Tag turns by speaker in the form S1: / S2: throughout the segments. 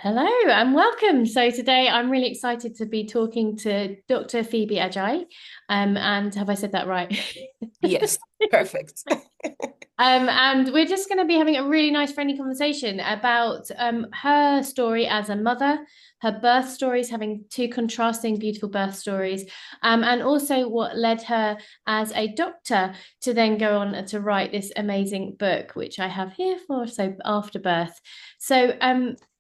S1: Hello and welcome. So today I'm really excited to be talking to Dr. Phoebe Ajayi. And have I said that right?
S2: Yes, perfect.
S1: And we're just going to be having a really nice, friendly conversation about her story as a mother, her birth stories, having two contrasting, beautiful birth stories, and also what led her as a doctor to then go on to write this amazing book, which I have here for so after birth. So,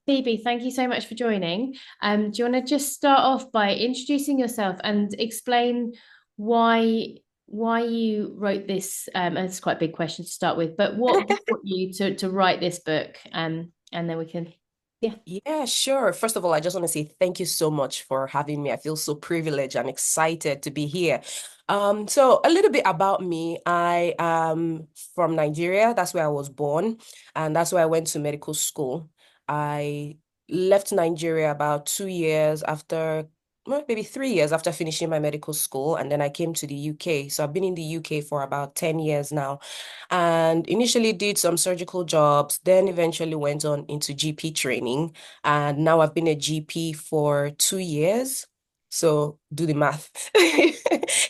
S1: Phoebe, thank you so much for joining. Do you want to just start off by introducing yourself and explain why you wrote this? It's quite a big question to start with, but what brought you to write this book? And then we can, yeah.
S2: Yeah, sure. First of all, I just want to say thank you so much for having me. I feel so privileged and excited to be here. So a little bit about me. I am from Nigeria. That's where I was born, and that's where I went to medical school. I left Nigeria about 2 years after, well, maybe 3 years after finishing my medical school, and then I came to the UK. So I've been in the UK for about 10 years now. And initially did some surgical jobs, then eventually went on into GP training. And now I've been a GP for 2 years. So do the math.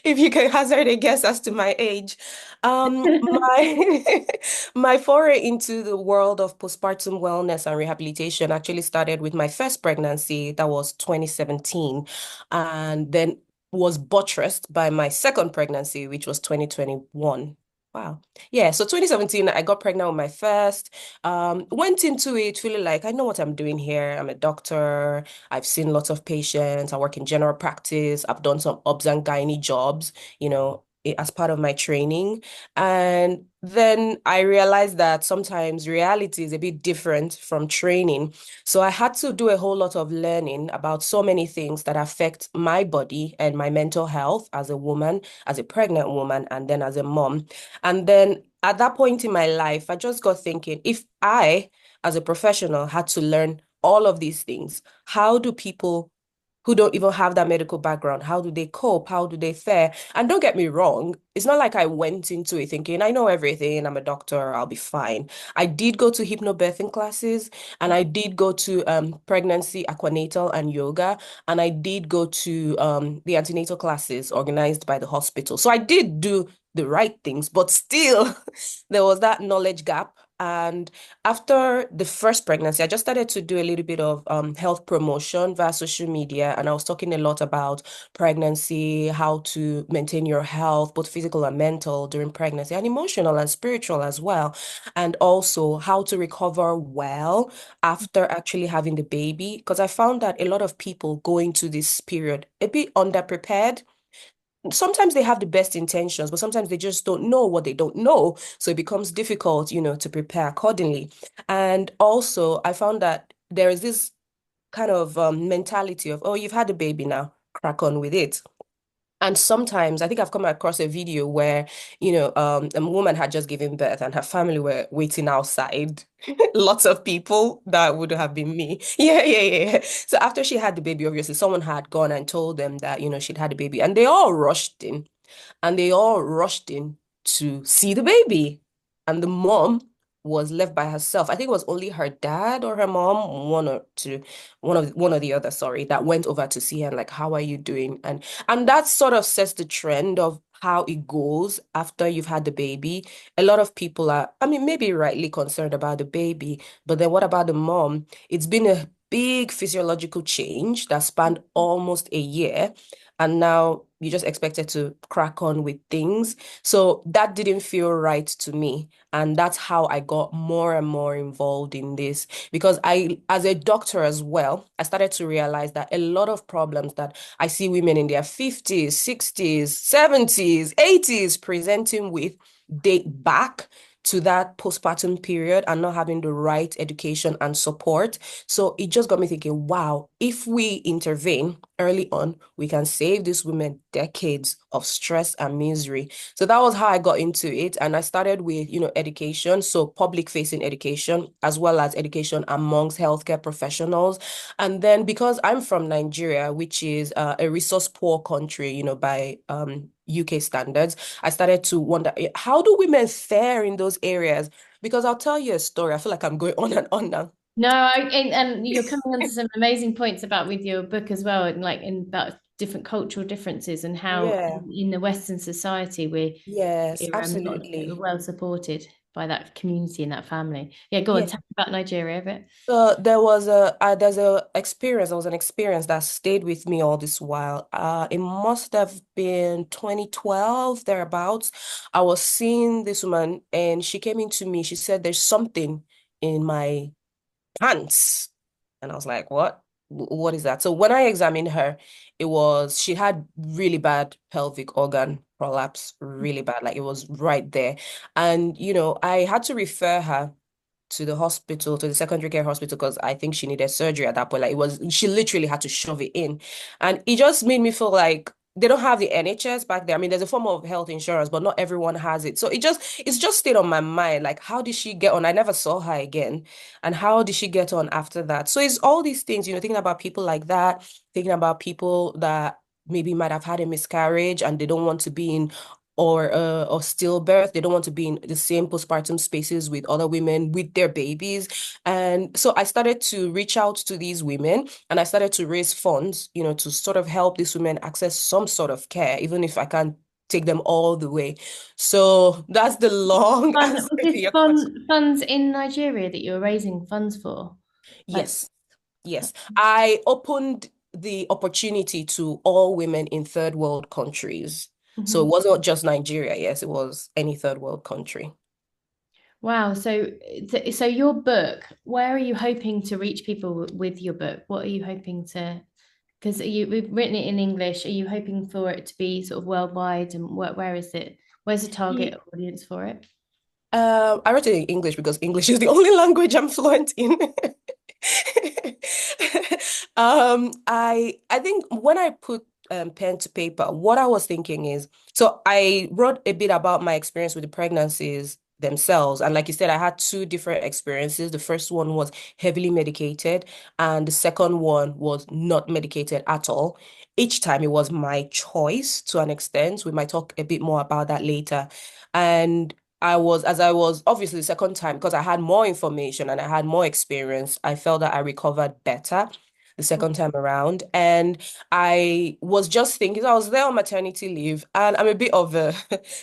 S2: If you can hazard a guess as to my age. My my foray into the world of postpartum wellness and rehabilitation actually started with my first pregnancy. That was 2017. And then was buttressed by my second pregnancy, which was 2021. Wow. Yeah, so 2017, I got pregnant with my first. Went into it feeling like I know what I'm doing here. I'm a doctor. I've seen lots of patients. I work in general practice. I've done some obs and gynae jobs, as part of my training. And then I realized that sometimes reality is a bit different from training. So I had to do a whole lot of learning about so many things that affect my body and my mental health as a woman, as a pregnant woman, and then as a mom. And then at that point in my life, I just got thinking, if I, as a professional, had to learn all of these things, how do people who don't even have that medical background, how do they cope? How do they fare? And don't get me wrong, it's not like I went into it thinking, I know everything, I'm a doctor, I'll be fine. I did go to hypnobirthing classes, and I did go to pregnancy, aquanatal, and yoga, and I did go to the antenatal classes organized by the hospital. So I did do the right things, but still there was that knowledge gap. And after the first pregnancy, I just started to do a little bit of health promotion via social media. And I was talking a lot about pregnancy, how to maintain your health, both physical and mental during pregnancy, and emotional and spiritual as well. And also how to recover well after actually having the baby. Because I found that a lot of people go into this period a bit underprepared. Sometimes they have the best intentions, but sometimes they just don't know what they don't know. So it becomes difficult, to prepare accordingly. And also, I found that there is this kind of mentality of, oh, you've had a baby now, crack on with it. And sometimes I think I've come across a video where, a woman had just given birth and her family were waiting outside. Lots of people that would have been me. Yeah, yeah, yeah. So after she had the baby, obviously someone had gone and told them that, she'd had a baby, and they all rushed in, and they all rushed in to see the baby. And the mom was left by herself. I think it was only her dad or her mom, one or the other, sorry, that went over to see her and like, how are you doing? And that sort of sets the trend of how it goes after you've had the baby. A lot of people are, I mean, maybe rightly concerned about the baby, but then what about the mom? It's been a big physiological change that spanned almost a year. And now you just expected to crack on with things. So that didn't feel right to me. And that's how I got more and more involved in this. Because as a doctor as well, I started to realize that a lot of problems that I see women in their 50s, 60s, 70s, 80s presenting with date back to that postpartum period and not having the right education and support. So it just got me thinking, wow, if we intervene early on, we can save these women decades of stress and misery. So that was how I got into it. And I started with, education, so public facing education, as well as education amongst healthcare professionals. And then because I'm from Nigeria, which is a resource poor country, by UK standards, I started to wonder, how do women fare in those areas? Because I'll tell you a story. I feel like I'm going on and on now.
S1: No, and you're coming onto some amazing points about with your book as well, and like in about different cultural differences and how
S2: Yeah.
S1: in the Western society
S2: Yes,
S1: not
S2: absolutely.
S1: well supported by that community and that family. Yeah, go on,
S2: Yeah.
S1: tell me about Nigeria a bit.
S2: There was an experience that stayed with me all this while. It must have been 2012, thereabouts. I was seeing this woman and she came into me. She said, "There's something in my pants." And I was like, "What? What is that?" So when I examined her, she had really bad pelvic organ prolapse, really bad. Like it was right there. And, I had to refer her to the hospital, to the secondary care hospital, because I think she needed surgery at that point. Like she literally had to shove it in. And it just made me feel like they don't have the NHS back there. I mean, there's a form of health insurance, but not everyone has it. So it's just stayed on my mind. Like, how did she get on? I never saw her again. And how did she get on after that? So it's all these things, thinking about people like that, thinking about people that maybe might have had a miscarriage and they don't want to be in or stillbirth. They don't want to be in the same postpartum spaces with other women with their babies. And so I started to reach out to these women and I started to raise funds, to sort of help these women access some sort of care, even if I can't take them all the way. So that's the long answer
S1: Was
S2: to
S1: this
S2: your question.
S1: funds in Nigeria that you were raising funds for? Like,
S2: Yes. Yes. I opened the opportunity to all women in third world countries. So it
S1: mhm.
S2: wasn't just Nigeria. Yes, it was any third world country.
S1: Wow. So your book, where are you hoping to reach people with your book? What are you hoping to, because we've written it in English. Are you hoping for it to be sort of worldwide? And where is it? Where's the target audience for it?
S2: I wrote it in English because English is the only language I'm fluent in. I think when I put pen to paper, what I was thinking is, so I wrote a bit about my experience with the pregnancies themselves. And like you said, I had two different experiences. The first one was heavily medicated, and the second one was not medicated at all. Each time it was my choice to an extent. We might talk a bit more about that later. And as I was obviously the second time, because I had more information and I had more experience, I felt that I recovered better the second time around. And I was just thinking, I was there on maternity leave, and I'm a bit of a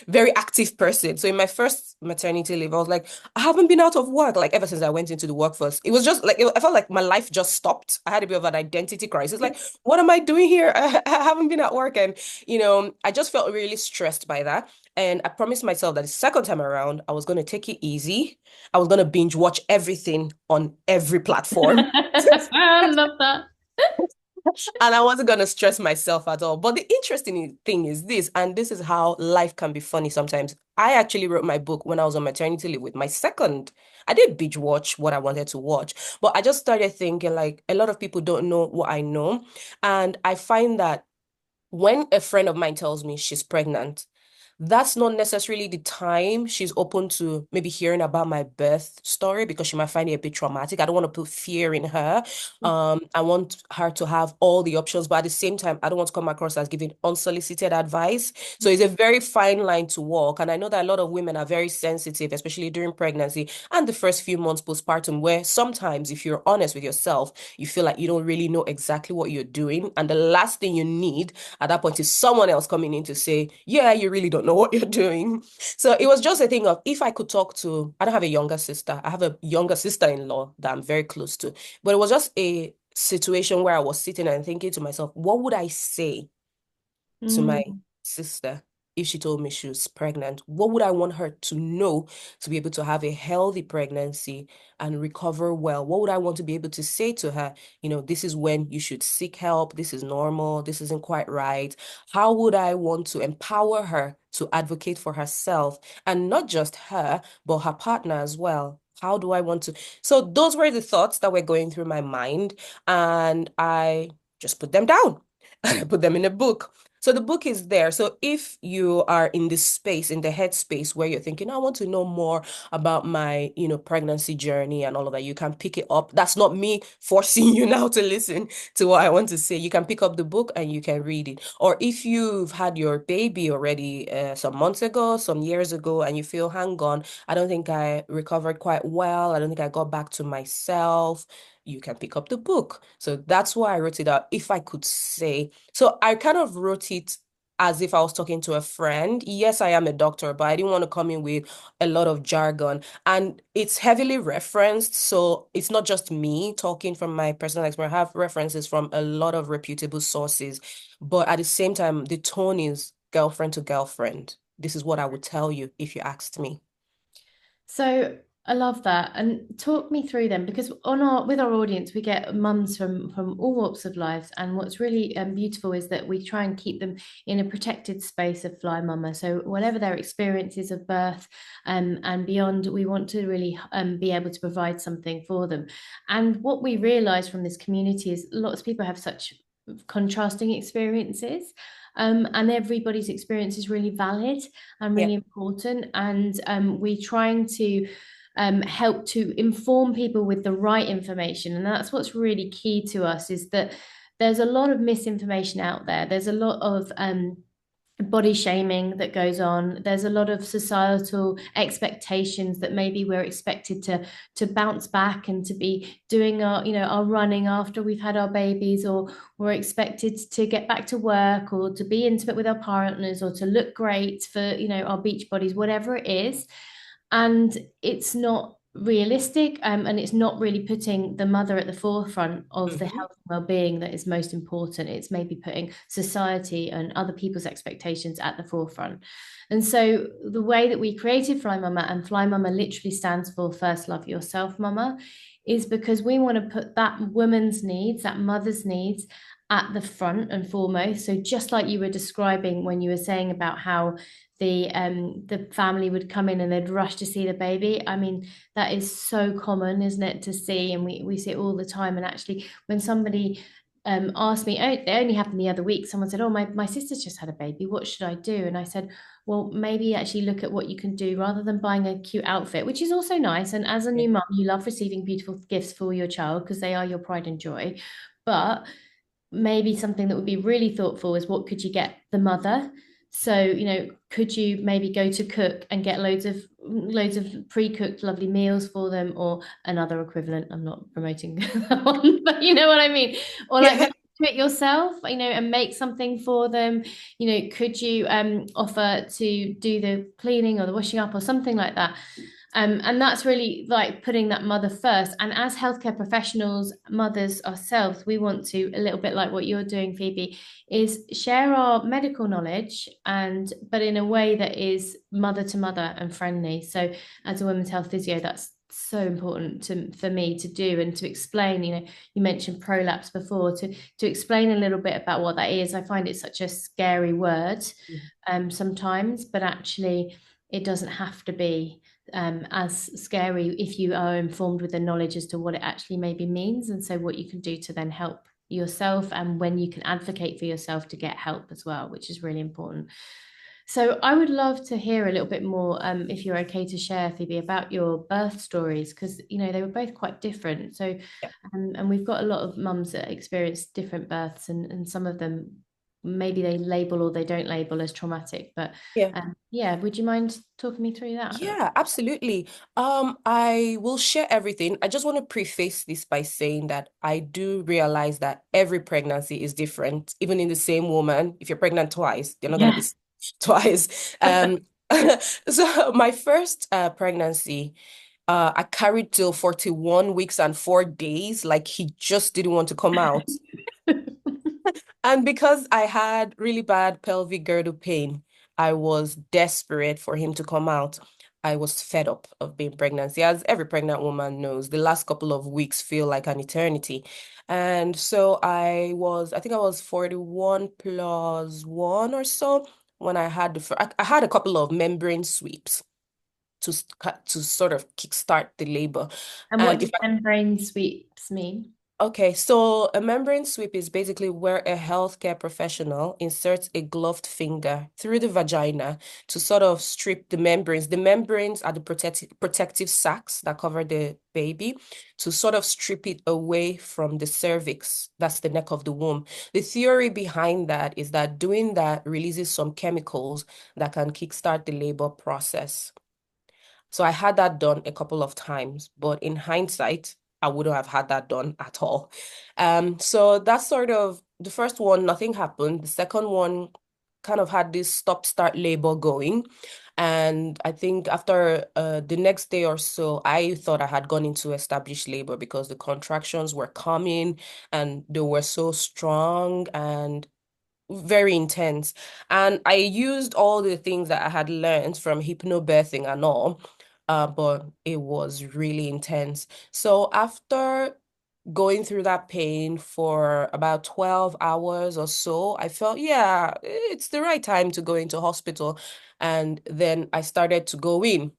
S2: very active person. So in my first maternity leave, I was like, I haven't been out of work like ever since I went into the workforce. It was just like, I felt like my life just stopped. I had a bit of an identity crisis. Like, what am I doing here? I haven't been at work. And, I just felt really stressed by that. And I promised myself that the second time around, I was going to take it easy. I was going to binge watch everything on every platform.
S1: I love that.
S2: And I wasn't going to stress myself at all. But the interesting thing is this, and this is how life can be funny sometimes. I actually wrote my book when I was on maternity leave with my second. I did binge watch what I wanted to watch, but I just started thinking like a lot of people don't know what I know. And I find that when a friend of mine tells me she's pregnant, that's not necessarily the time she's open to maybe hearing about my birth story because she might find it a bit traumatic. I don't want to put fear in her. I want her to have all the options, but at the same time, I don't want to come across as giving unsolicited advice. So it's a very fine line to walk. And I know that a lot of women are very sensitive, especially during pregnancy and the first few months postpartum, where sometimes if you're honest with yourself, you feel like you don't really know exactly what you're doing. And the last thing you need at that point is someone else coming in to say, yeah, you really don't know what you're doing. So it was just a thing of if I could talk to, I don't have a younger sister. I have a younger sister-in-law that I'm very close to. But it was just a situation where I was sitting and thinking to myself, what would I say to my
S1: Mm.
S2: sister if she told me she was pregnant? What would I want her to know to be able to have a healthy pregnancy and recover well? What would I want to be able to say to her? This is when you should seek help. This is normal. This isn't quite right. How would I want to empower her to advocate for herself and not just her, but her partner as well? How do I want to? So those were the thoughts that were going through my mind, and I just put them down. I put them in a book. So the book is there. So if you are in this space, in the headspace where you're thinking, I want to know more about my, pregnancy journey and all of that, you can pick it up. That's not me forcing you now to listen to what I want to say. You can pick up the book and you can read it. Or if you've had your baby already some months ago, some years ago, and you feel, hang on, I don't think I recovered quite well. I don't think I got back to myself. You can pick up the book. So that's why I wrote it out. If I could say, so I kind of wrote it as if I was talking to a friend. Yes, I am a doctor, but I didn't want to come in with a lot of jargon. And it's heavily referenced. So it's not just me talking from my personal experience. I have references from a lot of reputable sources. But at the same time, the tone is girlfriend to girlfriend. This is what I would tell you if you asked me.
S1: So I love that. And talk me through them because on our with our audience, we get mums from all walks of life. And what's really beautiful is that we try and keep them in a protected space of Fly Mama. So whatever their experiences of birth and beyond, we want to really be able to provide something for them. And what we realize from this community is lots of people have such contrasting experiences. And everybody's experience is really valid and
S2: Yeah.
S1: really important. And we're trying to help to inform people with the right information. And that's what's really key to us is that there's a lot of misinformation out there. There's a lot of body shaming that goes on. There's a lot of societal expectations that maybe we're expected to bounce back and to be doing our running after we've had our babies, or we're expected to get back to work or to be intimate with our partners or to look great for our beach bodies, whatever it is. And it's not realistic, and it's not really putting the mother at the forefront of the
S2: Mhm.
S1: health and well-being that is most important. It's maybe putting society and other people's expectations at the forefront. And so the way that we created Fly Mama, and Fly Mama literally stands for First Love Yourself Mama, is because we want to put that woman's needs, that mother's needs, at the front and foremost. So just like you were describing when you were saying about how the family would come in and they'd rush to see the baby. I mean, that is so common, isn't it, to see, and we see it all the time. And actually, when somebody asked me, oh, it only happened the other week, someone said, oh, my sister's just had a baby, what should I do? And I said, well, maybe actually look at what you can do rather than buying a cute outfit, which is also nice. And as a
S2: Yeah.
S1: new mum, you love receiving beautiful gifts for your child because they are your pride and joy. But maybe something that would be really thoughtful is what could you get the mother? So, could you maybe go to cook and get loads of pre-cooked lovely meals for them, or another equivalent? I'm not promoting that one, but you know what I mean. Or like
S2: Yeah.
S1: maybe do it yourself, and make something for them. Could you offer to do the cleaning or the washing up or something like that? And that's really like putting that mother first. And as healthcare professionals, mothers ourselves, we want to, a little bit like what you're doing, Phoebe, is share our medical knowledge, and but in a way that is mother to mother and friendly. So as a women's health physio, that's so important for me to do and to explain. You mentioned prolapse before, to explain a little bit about what that is. I find it such a scary word sometimes, but actually it doesn't have to be as scary if you are informed with the knowledge as to what it actually maybe means, and so what you can do to then help yourself, and when you can advocate for yourself to get help as well, which is really important. So I would love to hear a little bit more, if you're okay to share, Phoebe, about your birth stories, because they were both quite different. So, and we've got a lot of mums that experience different births, and some of them maybe they label or they don't label as traumatic. But
S2: Yeah.
S1: yeah, would you mind talking me through that?
S2: Yeah, absolutely. I will share everything. I just want to preface this by saying that I do realize that every pregnancy is different, even in the same woman. If you're pregnant twice, you're not going to be
S1: Yeah.
S2: twice. So my first pregnancy, I carried till 41 weeks and 4 days, like he just didn't want to come out. And because I had really bad pelvic girdle pain, I was desperate for him to come out. I was fed up of being pregnant. As every pregnant woman knows, the last couple of weeks feel like an eternity. And so I think I was 41 plus one or so when I had I had a couple of membrane sweeps to sort of kickstart the labor.
S1: And what
S2: And
S1: does
S2: if I
S1: membrane sweeps mean?
S2: Okay, so a membrane sweep is basically where a healthcare professional inserts a gloved finger through the vagina to sort of strip the membranes. The membranes are the protective sacs that cover the baby, to sort of strip it away from the cervix. That's the neck of the womb. The theory behind that is that doing that releases some chemicals that can kickstart the labor process. So I had that done a couple of times, but in hindsight, I wouldn't have had that done at all. So that's sort of the first one, nothing happened. The second one kind of had this stop-start labor going. And I think after the next day or so, I thought I had gone into established labor because the contractions were coming and they were so strong and very intense. And I used all the things that I had learned from hypnobirthing and all, but it was really intense. So after going through that pain for about 12 hours or so, I felt, yeah, it's the right time to go into hospital. And then I started to go in.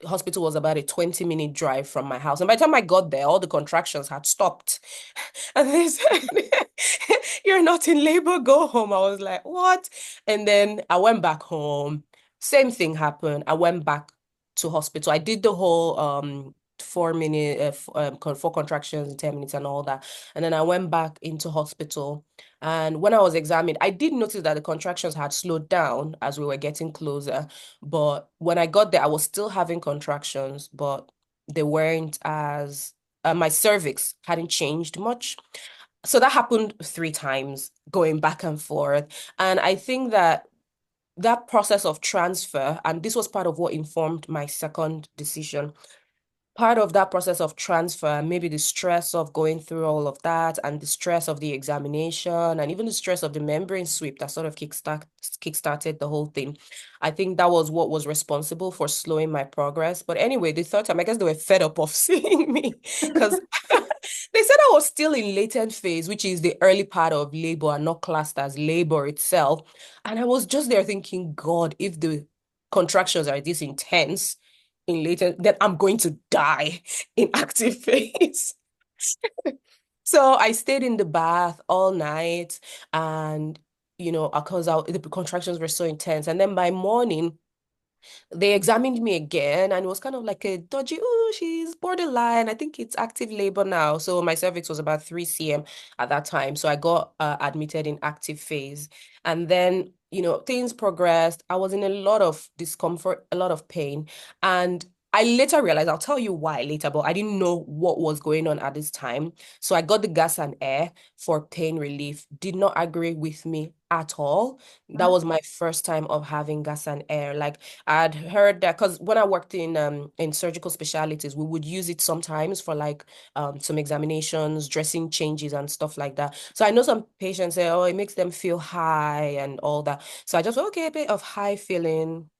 S2: The hospital was about a 20-minute drive from my house. And by the time I got there, all the contractions had stopped. And they said, you're not in labor, go home. I was like, what? And then I went back home. Same thing happened. I went back to hospital. I did the whole 4 minute, four contractions in 10 minutes and all that. And then I went back into hospital. And when I was examined, I did notice that the contractions had slowed down as we were getting closer. But when I got there, I was still having contractions, but they weren't as, my cervix hadn't changed much. So that happened 3 times, going back and forth. And I think that that process of transfer, and this was part of what informed my second decision, part of that process of transfer, maybe the stress of going through all of that and the stress of the examination and even the stress of the membrane sweep that sort of kickstarted the whole thing. I think that was what was responsible for slowing my progress. But anyway, the third time, I guess they were fed up of seeing me because they said I was still in latent phase, which is the early part of labor and not classed as labor itself. And I was just there thinking, God, if the contractions are this intense, in latent, then I'm going to die in active phase. So I stayed in the bath all night and, because the contractions were so intense. And then by morning, they examined me again and it was kind of like a dodgy, oh, she's borderline. I think it's active labor now. So my cervix was about 3 cm at that time. So I got admitted in active phase. And then, things progressed. I was in a lot of discomfort, a lot of pain. And I later realized, I'll tell you why later, but I didn't know what was going on at this time. So I got the gas and air for pain relief. Did not agree with me at all. That was my first time of having gas and air. Like I'd heard that because when I worked in surgical specialties, we would use it sometimes for like some examinations, dressing changes and stuff like that. So I know some patients say, oh, it makes them feel high and all that. So I just went, okay, a bit of high feeling,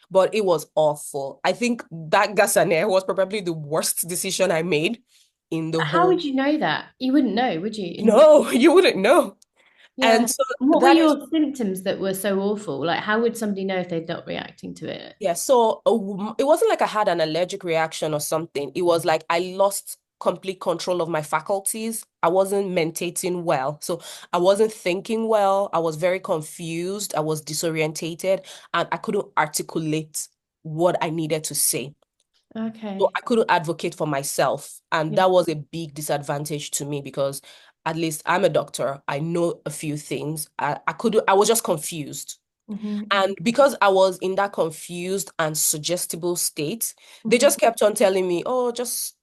S2: but it was awful. I think that gas and air was probably the worst decision I made in the
S1: How
S2: whole.
S1: would you know that? You wouldn't know, would you?
S2: No, you wouldn't know.
S1: Yeah.
S2: And so
S1: And what were
S2: that is
S1: your symptoms that were so awful? Like, how would somebody know if they're not reacting to it?
S2: Yeah, so it wasn't like I had an allergic reaction or something. It was like I lost complete control of my faculties. I wasn't mentating well. So I wasn't thinking well. I was very confused. I was disorientated and I couldn't articulate what I needed to say. So
S1: Okay.
S2: I couldn't advocate for myself. And
S1: Yeah.
S2: that was a big disadvantage to me because at least I'm a doctor. I know a few things. I was just confused.
S1: Hmm.
S2: And because I was in that confused and suggestible state, they
S1: Hmm.
S2: just kept on telling me, "Oh, just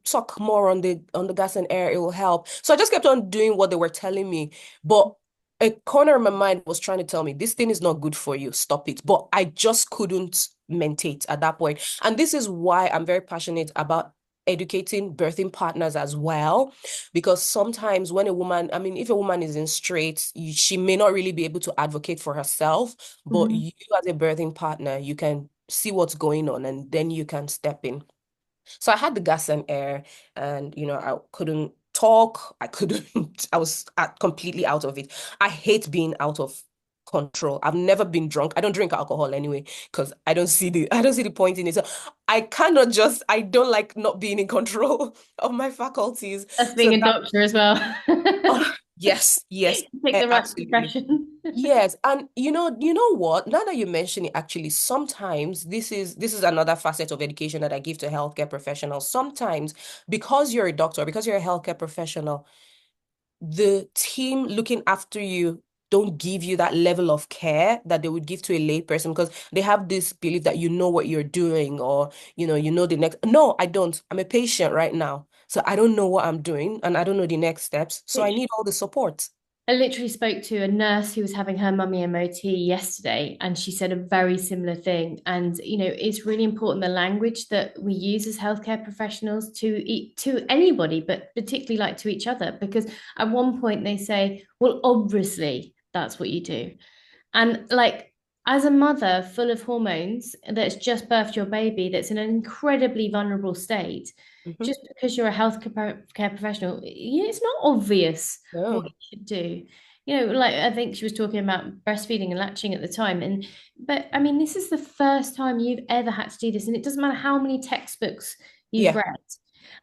S2: talk more on the gas and air, it will help." So I just kept on doing what they were telling me. But a corner of my mind was trying to tell me, "This thing is not good for you. Stop it." But I just couldn't mentate at that point. And this is why I'm very passionate about educating birthing partners as well because sometimes when a woman, I mean, if a woman is in straits, she may not really be able to advocate for herself, but
S1: Hmm.
S2: you as a birthing partner, you can see what's going on and then you can step in. So I had the gas and air and, I couldn't talk. I couldn't, I was completely out of it. I hate being out of control. I've never been drunk. I don't drink alcohol anyway because I don't see the point in it. So I cannot just, I don't like not being in control of my faculties.
S1: That's
S2: So
S1: being a
S2: that,
S1: doctor as well.
S2: oh, yes, yes,
S1: Pick the right
S2: absolutely.
S1: profession.
S2: Yes, and you know what? Now that you mention it, actually, sometimes this is another facet of education that I give to healthcare professionals. Sometimes, because you're a doctor, because you're a healthcare professional, the team looking after you don't give you that level of care that they would give to a lay person because they have this belief that you know what you're doing or you know the next. No, I don't. I'm a patient right now. So I don't know what I'm doing and I don't know the next steps. So I need all the support.
S1: I literally spoke to a nurse who was having her mummy MOT yesterday, and she said a very similar thing. And it's really important the language that we use as healthcare professionals to anybody, but particularly like to each other, because at one point they say, "Well, obviously that's what you do," and like as a mother full of hormones that's just birthed your baby, that's in an incredibly vulnerable state,
S2: Mhm.
S1: just because you're a care professional, it's not obvious what
S2: No,
S1: you should do. Like I think she was talking about breastfeeding and latching at the time. But I mean, this is the first time you've ever had to do this, and it doesn't matter how many textbooks you've
S2: yeah,
S1: read.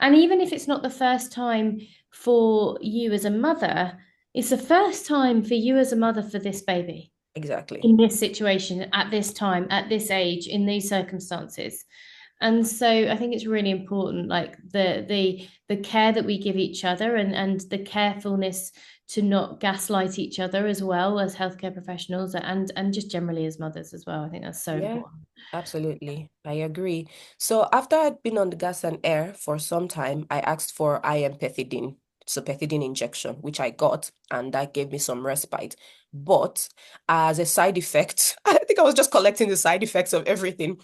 S1: And even if it's not the first time for you as a mother, it's the first time for you as a mother for this baby
S2: exactly.
S1: in this situation at this time at this age in these circumstances. And so I think it's really important, like the care that we give each other, and the carefulness to not gaslight each other as well as healthcare professionals, and just generally as mothers as well. I think that's so
S2: Yeah,
S1: important.
S2: absolutely. I agree. So after I'd been on the gas and air for some time, I asked for IM pethidine, so pethidine injection, which I got, and that gave me some respite. But as a side effect, I think I was just collecting the side effects of everything.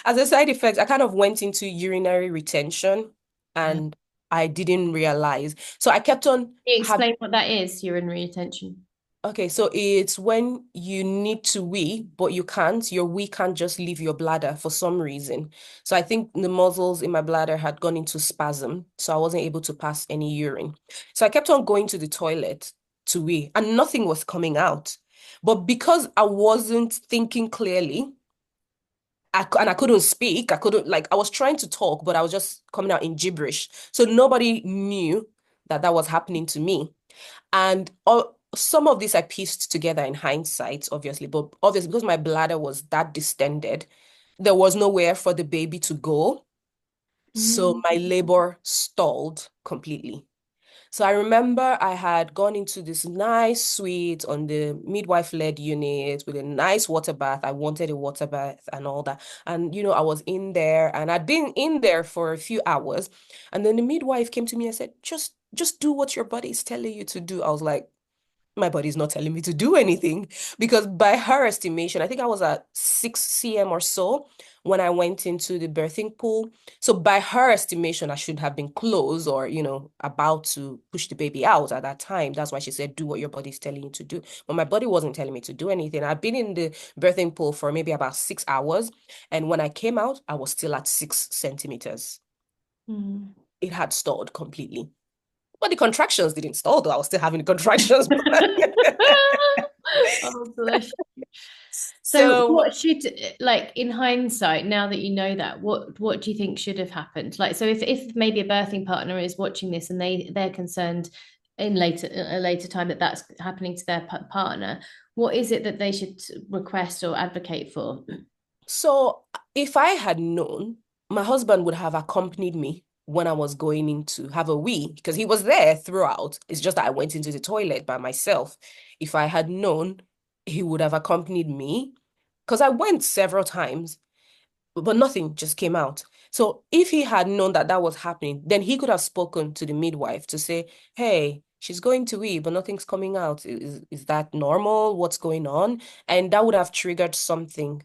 S2: As a side effect, I kind of went into urinary retention
S1: Can
S2: and I didn't realize. So I kept on
S1: you
S2: having.
S1: explain what that is, urinary retention?
S2: Okay, so it's when you need to wee, but you can't. Your wee can't just leave your bladder for some reason. So I think the muscles in my bladder had gone into spasm, so I wasn't able to pass any urine. So I kept on going to the toilet to wee, and nothing was coming out. But because I wasn't thinking clearly, and I couldn't speak, I couldn't like I was trying to talk, but I was just coming out in gibberish. So nobody knew that that was happening to me. And some of this I pieced together in hindsight, obviously, but obviously because my bladder was that distended, there was nowhere for the baby to go. So
S1: Mm.
S2: my labor stalled completely. So I remember I had gone into this nice suite on the midwife-led unit with a nice water bath. I wanted a water bath and all that. And, I was in there and I'd been in there for a few hours. And then the midwife came to me and said, just do what your body is telling you to do. I was like, my body's not telling me to do anything because by her estimation, I think I was at 6 cm or so when I went into the birthing pool. So by her estimation, I should have been close or, about to push the baby out at that time. That's why she said, do what your body's telling you to do. But my body wasn't telling me to do anything. I'd been in the birthing pool for maybe about 6 hours. And when I came out, I was still at 6 centimeters.
S1: Mm.
S2: It had stalled completely. But the contractions didn't stall, though. I was still having the contractions.
S1: Oh, bless. So
S2: So,
S1: what should, like in hindsight, now that you know that, what do you think should have happened? Like, so if maybe a birthing partner is watching this and they're concerned in a later time that that's happening to their partner, what is it that they should request or advocate for?
S2: so if I had known, my husband would have accompanied me when I was going in to have a wee because he was there throughout. It's just that I went into the toilet by myself. If I had known, he would have accompanied me because I went several times, but nothing just came out. So if he had known that that was happening, then he could have spoken to the midwife to say, "Hey, she's going to wee, but nothing's coming out. Is that normal? What's going on?" And that would have triggered something,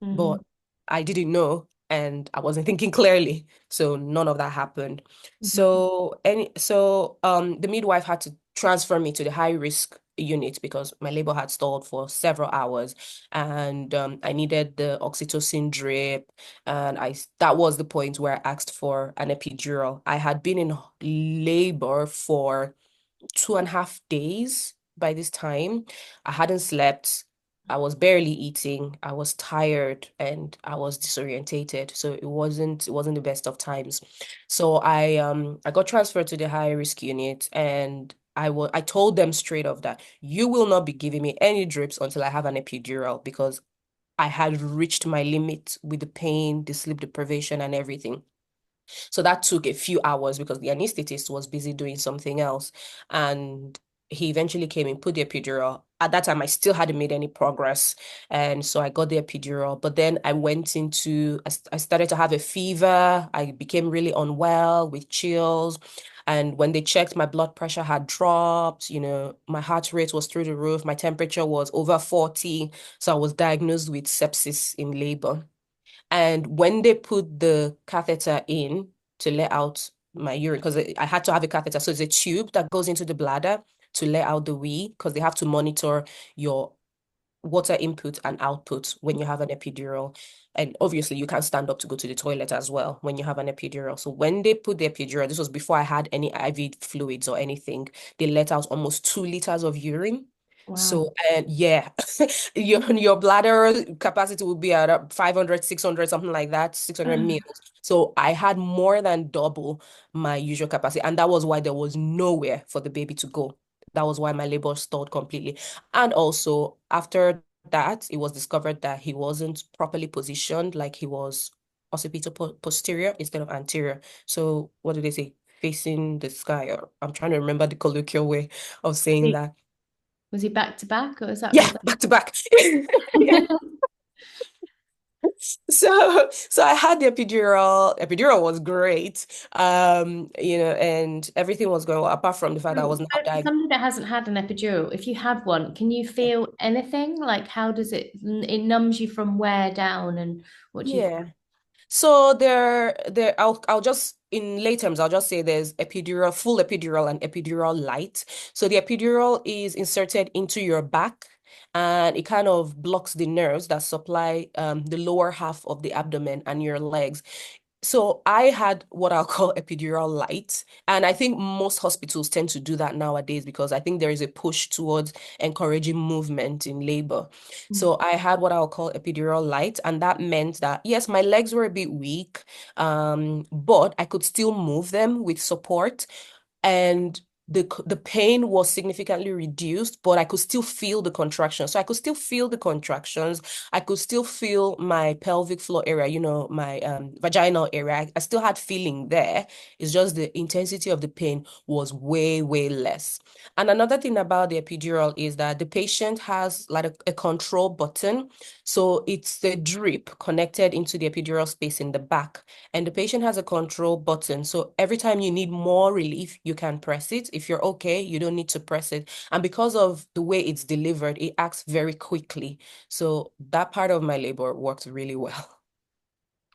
S1: Mhm.
S2: but I didn't know and I wasn't thinking clearly. So none of that happened.
S1: Mhm.
S2: So the midwife had to transfer me to the high risk unit because my labor had stalled for several hours and I needed the oxytocin drip and I that was the point where I asked for an epidural. I had been in labor for 2.5 days by this time. I hadn't slept. I was barely eating. I was tired and I was disorientated. So it wasn't the best of times. So I got transferred to the high risk unit, and I told them straight off that you will not be giving me any drips until I have an epidural, because I had reached my limit with the pain, the sleep deprivation, and everything. So that took a few hours because the anesthetist was busy doing something else. And he eventually came and put the epidural. At that time, I still hadn't made any progress. And so I got the epidural. But then I started to have a fever. I became really unwell with chills. And when they checked, my blood pressure had dropped. My heart rate was through the roof. My temperature was over 40. So I was diagnosed with sepsis in labor. And when they put the catheter in to let out my urine, because I had to have a catheter, so it's a tube that goes into the bladder to let out the wee, because they have to monitor your water input and output when you have an epidural. And obviously, you can't stand up to go to the toilet as well when you have an epidural. So when they put the epidural, this was before I had any IV fluids or anything, they let out almost 2 liters of urine.
S1: Wow.
S2: So, and yeah, your bladder capacity will be at 500, 600, something like that, 600 mils. So I had more than double my usual capacity. And that was why there was nowhere for the baby to go. That was why my labor stalled completely. And also, after that, it was discovered that he wasn't properly positioned, like he was occipital posterior instead of anterior. So, what do they say? Facing the sky, or I'm trying to remember the colloquial way of saying that.
S1: Was he back to back, or was that
S2: Yeah,
S1: was
S2: back to back. Yeah.
S1: that?
S2: So I had the epidural. Epidural was great. And everything was going well, apart from the fact that I
S1: So
S2: was now
S1: for
S2: diagnosed.
S1: somebody that hasn't had an epidural, if you have one, can you feel anything? Like how does it numbs you from where down and what do you feel?
S2: Yeah. So I'll just in lay terms, I'll just say there's epidural, full epidural and epidural light. So the epidural is inserted into your back, and it kind of blocks the nerves that supply the lower half of the abdomen and your legs. So I had what I'll call epidural light. And I think most hospitals tend to do that nowadays because I think there is a push towards encouraging movement in labor.
S1: Mm.
S2: So I had what I'll call epidural light. And that meant that, yes, my legs were a bit weak, but I could still move them with support. And the pain was significantly reduced, but I could still feel the contractions. So I could still feel the contractions. I could still feel my pelvic floor area, my vaginal area. I still had feeling there. It's just the intensity of the pain was way, way less. And another thing about the epidural is that the patient has like a control button. So it's the drip connected into the epidural space in the back, and the patient has a control button. So every time you need more relief, you can press it. If you're okay, you don't need to press it. And because of the way it's delivered, it acts very quickly. So that part of my labor worked really well.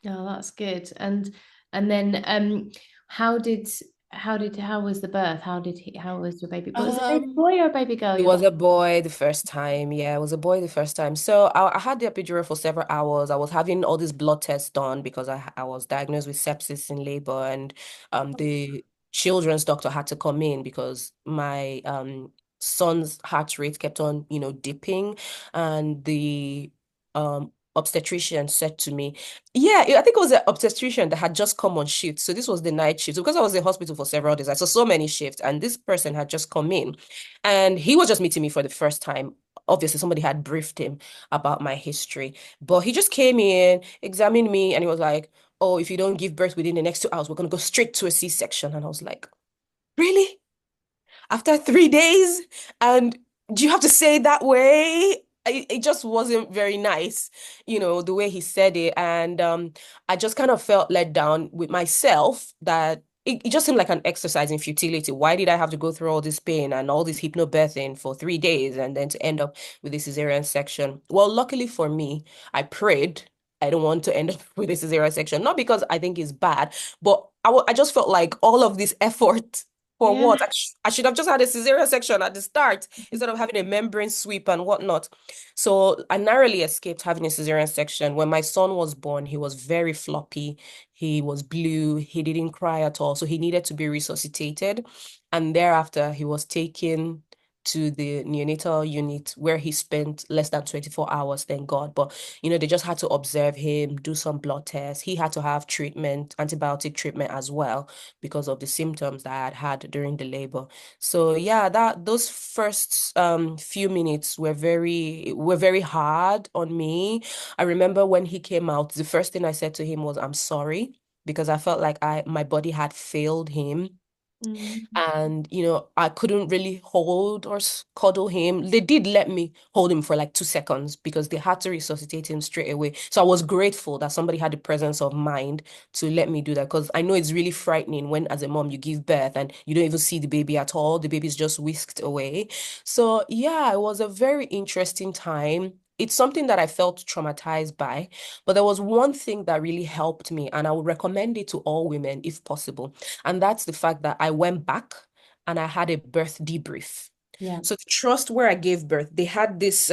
S1: Oh, that's good. And then how was the birth? How was your baby? Was it a baby
S2: Um,
S1: boy or a baby girl
S2: It
S1: you
S2: was
S1: got?
S2: a boy the first time. Yeah, it was a boy the first time. So I had the epidural for several hours. I was having all these blood tests done because I was diagnosed with sepsis in labor, and the children's doctor had to come in because my son's heart rate kept on, dipping, and the obstetrician said to me, yeah, I think it was the obstetrician that had just come on shift. So this was the night shift. So because I was in hospital for several days, I saw so many shifts, and this person had just come in. And he was just meeting me for the first time. Obviously, somebody had briefed him about my history, but he just came in, examined me, and he was like, "Oh, if you don't give birth within the next 2 hours, we're going to go straight to a C-section." And I was like, "Really? After 3 days? And do you have to say it that way?" It just wasn't very nice, the way he said it. And I just kind of felt let down with myself that it just seemed like an exercise in futility. Why did I have to go through all this pain and all this hypnobirthing for 3 days and then to end up with this cesarean section? Well, luckily for me, I prayed. I don't want to end up with a cesarean section, not because I think it's bad, but I just felt like all of this effort for
S1: Yeah.
S2: what? I should have just had a cesarean section at the start instead of having a membrane sweep and whatnot. So I narrowly escaped having a cesarean section. When my son was born, he was very floppy. He was blue. He didn't cry at all. So he needed to be resuscitated. And thereafter, he was taken to the neonatal unit where he spent less than 24 hours, thank God. But, they just had to observe him, do some blood tests. He had to have treatment, antibiotic treatment as well, because of the symptoms that I had had during the labor. So yeah, that those first few minutes were very hard on me. I remember when he came out, the first thing I said to him was, "I'm sorry," because I felt like my body had failed him.
S1: Mm.
S2: And, I couldn't really hold or cuddle him. They did let me hold him for like 2 seconds because they had to resuscitate him straight away. So I was grateful that somebody had the presence of mind to let me do that, because I know it's really frightening when, as a mom, you give birth and you don't even see the baby at all. The baby's just whisked away. So yeah, it was a very interesting time. It's something that I felt traumatized by, but there was one thing that really helped me, and I would recommend it to all women if possible. And that's the fact that I went back and I had a birth debrief.
S1: Yeah.
S2: So the trust where I gave birth, they had this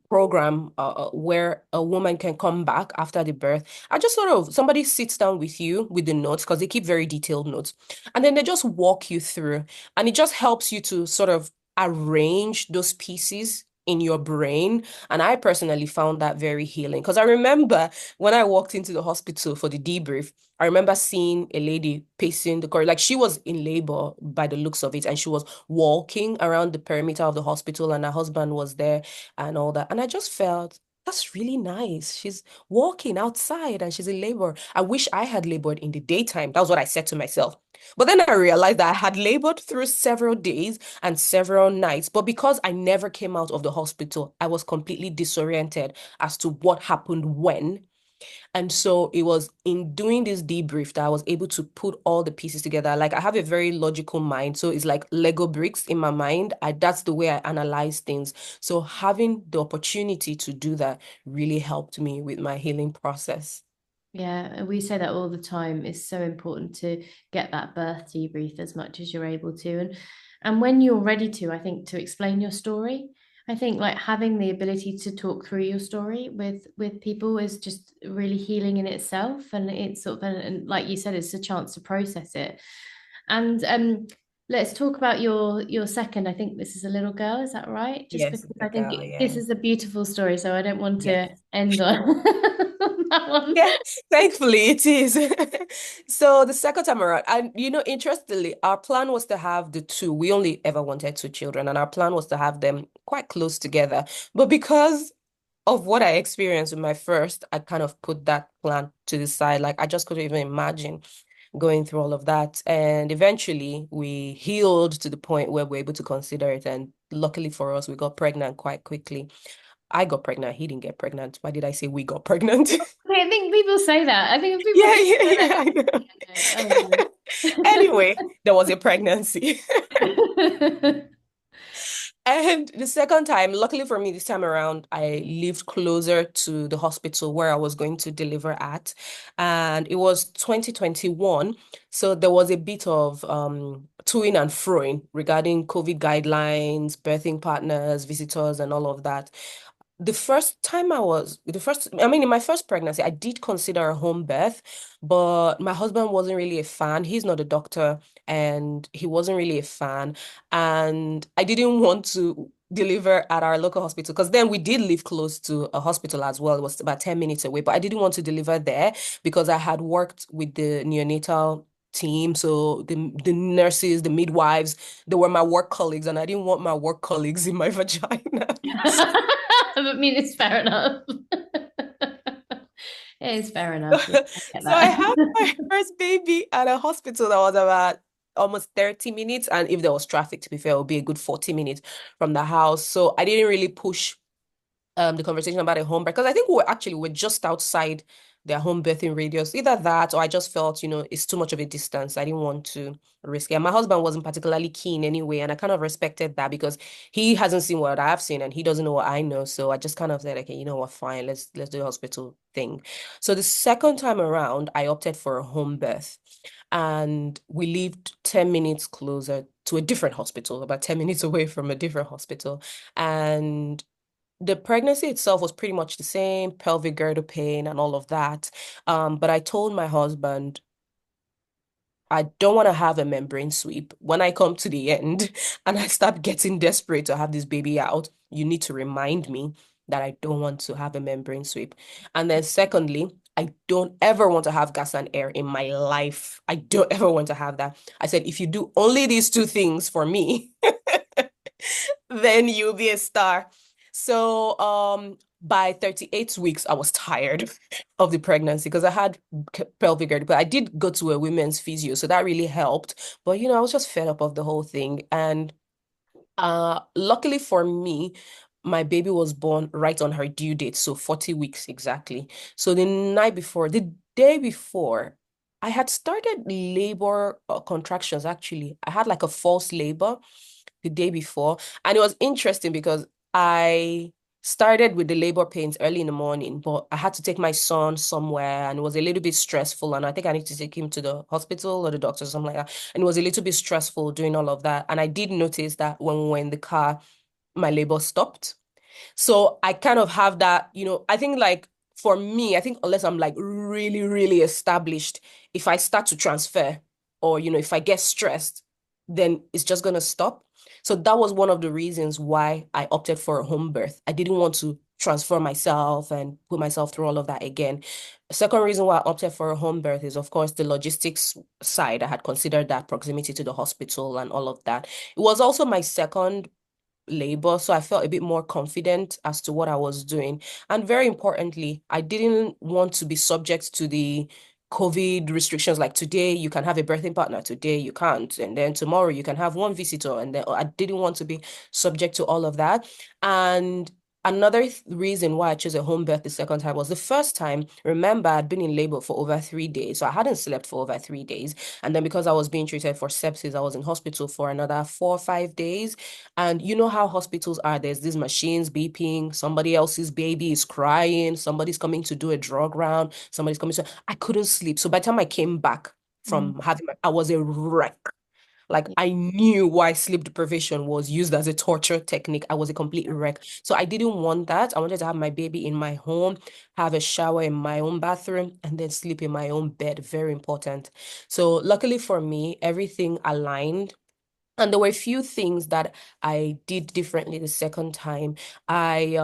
S2: program where a woman can come back after the birth. I just sort of somebody sits down with you with the notes, because they keep very detailed notes, and then they just walk you through, and it just helps you to sort of arrange those pieces in your brain. And I personally found that very healing, because I remember when I walked into the hospital for the debrief, I remember seeing a lady pacing the corridor, like she was in labor by the looks of it, and she was walking around the perimeter of the hospital, and her husband was there and all that. And I just felt that's really nice. She's walking outside and she's in labor. I wish I had labored in the daytime. That was what I said to myself. But then I realized that I had labored through several days and several nights. But because I never came out of the hospital, I was completely disoriented as to what happened when. And so it was in doing this debrief that I was able to put all the pieces together. Like I have a very logical mind. So it's like Lego bricks in my mind. That's the way I analyze things. So having the opportunity to do that really helped me with my healing process.
S1: Yeah, we say that all the time. It's so important to get that birth debrief as much as you're able to. And when you're ready to, I think, to explain your story, I think like having the ability to talk through your story with people is just really healing in itself. And it's sort of and like you said, it's a chance to process it. And let's talk about your second. I think this is a little girl, is that right? Just
S2: Yes,
S1: because
S2: it's a
S1: I think
S2: girl,
S1: this
S2: yeah.
S1: is a beautiful story, so I don't want
S2: Yes.
S1: to end on that one.
S2: Yeah, thankfully it is. So the second time around, and interestingly, our plan was to have the two. We only ever wanted two children, and our plan was to have them quite close together. But because of what I experienced with my first, I kind of put that plan to the side. Like I just couldn't even imagine going through all of that. And eventually we healed to the point where we're able to consider it. And luckily for us, we got pregnant quite quickly. I got pregnant. He didn't get pregnant. Why did I say we got pregnant?
S1: I think people say that. I think people
S2: Yeah,
S1: just
S2: yeah,
S1: say
S2: yeah, I
S1: that. Oh
S2: know.
S1: no.
S2: Anyway, there was a pregnancy. And the second time, luckily for me, this time around, I lived closer to the hospital where I was going to deliver at. And it was 2021. So there was a bit of toing and froing regarding COVID guidelines, birthing partners, visitors, and all of that. I mean, in my first pregnancy, I did consider a home birth, but my husband wasn't really a fan. He's not a doctor, and he wasn't really a fan. And I didn't want to deliver at our local hospital, because then we did live close to a hospital as well. It was about 10 minutes away, but I didn't want to deliver there because I had worked with the neonatal team. So the nurses, the midwives, they were my work colleagues, and I didn't want my work colleagues in my vagina.
S1: I mean, it's fair enough. It is fair enough. Yeah, I get
S2: So I
S1: that.
S2: had my first baby at a hospital that was about almost 30 minutes. And if there was traffic, to be fair, it would be a good 40 minutes from the house. So I didn't really push the conversation about a home birth, because I think we're just outside their home birthing radius. Either that, or I just felt, it's too much of a distance. I didn't want to risk it. And my husband wasn't particularly keen anyway, and I kind of respected that because he hasn't seen what I've seen and he doesn't know what I know. So I just kind of said, okay, you know what, fine, let's do the hospital thing. So the second time around, I opted for a home birth. And we lived 10 minutes closer to a different hospital, about 10 minutes away from a different hospital. And the pregnancy itself was pretty much the same, pelvic girdle pain and all of that. But I told my husband I don't want to have a membrane sweep. When I come to the end and I start getting desperate to have this baby out, you need to remind me that I don't want to have a membrane sweep. And then secondly, I don't ever want to have gas and air in my life. I don't ever want to have that. I said, if you do only these two things for me, then you'll be a star. So, by 38 weeks, I was tired of the pregnancy because I had pelvic gerd, but I did go to a women's physio, so that really helped. But I was just fed up of the whole thing. And luckily for me, my baby was born right on her due date, so 40 weeks exactly. So the day before, I had started labor contractions actually. I had like a false labor the day before. And it was interesting because I started with the labor pains early in the morning, but I had to take my son somewhere and it was a little bit stressful. And I think I need to take him to the hospital or the doctor or something like that. And it was a little bit stressful doing all of that. And I did notice that when we were in the car, my labor stopped. So I kind of have that, I think like for me, I think unless I'm like really, really established, if I start to transfer or, if I get stressed, then it's just going to stop. So that was one of the reasons why I opted for a home birth. I didn't want to transfer myself and put myself through all of that again. The second reason why I opted for a home birth is, of course, the logistics side. I had considered that proximity to the hospital and all of that. It was also my second labor. So I felt a bit more confident as to what I was doing. And very importantly, I didn't want to be subject to the COVID restrictions. Like today, you can have a birthing partner, today you can't. And then tomorrow, you can have one visitor. And then I didn't want to be subject to all of that. And another reason why I chose a home birth the second time was the first time, remember, I'd been in labor for over 3 days. So I hadn't slept for over 3 days. And then because I was being treated for sepsis, I was in hospital for another 4 or 5 days. And you know how hospitals are. There's these machines beeping, somebody else's baby is crying, somebody's coming to do a drug round, somebody's coming to. I couldn't sleep. So by the time I came back
S1: Mm.
S2: from I was a wreck. Like I knew why sleep deprivation was used as a torture technique. I was a complete wreck. So I didn't want that. I wanted to have my baby in my home, have a shower in my own bathroom, and then sleep in my own bed. Very important. So luckily for me, everything aligned. And there were a few things that I did differently the second time. I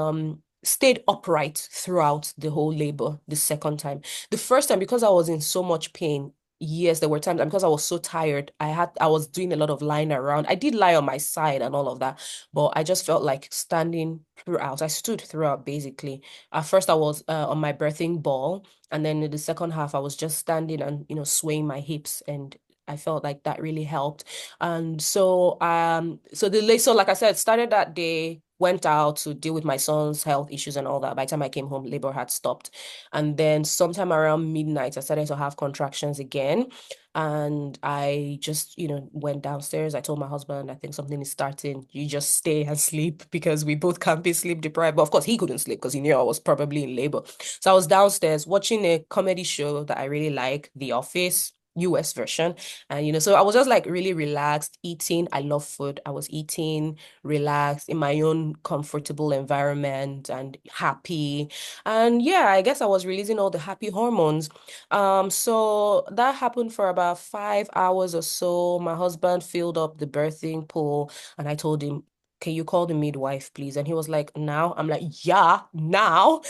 S2: stayed upright throughout the whole labor the second time. The first time, because I was in so much pain, yes, there were times, and because I was so tired, I was doing a lot of lying around. I did lie on my side and all of that, but I just felt like standing throughout. I stood throughout basically. At first, I was on my birthing ball, and then in the second half, I was just standing and swaying my hips, and I felt like that really helped. And so like I said, started that day, went out to deal with my son's health issues and all that. By the time I came home, labor had stopped. And then sometime around midnight, I started to have contractions again. And I just, went downstairs. I told my husband, I think something is starting. You just stay and sleep because we both can't be sleep deprived. But of course, he couldn't sleep because he knew I was probably in labor. So I was downstairs watching a comedy show that I really like, The Office. US version. And so I was just like really relaxed, eating. I love food. I was eating, relaxed in my own comfortable environment and happy. And yeah, I guess I was releasing all the happy hormones. So that happened for about 5 hours or so. My husband filled up the birthing pool and I told him, can you call the midwife, please? And he was like, now? I'm like, yeah, now.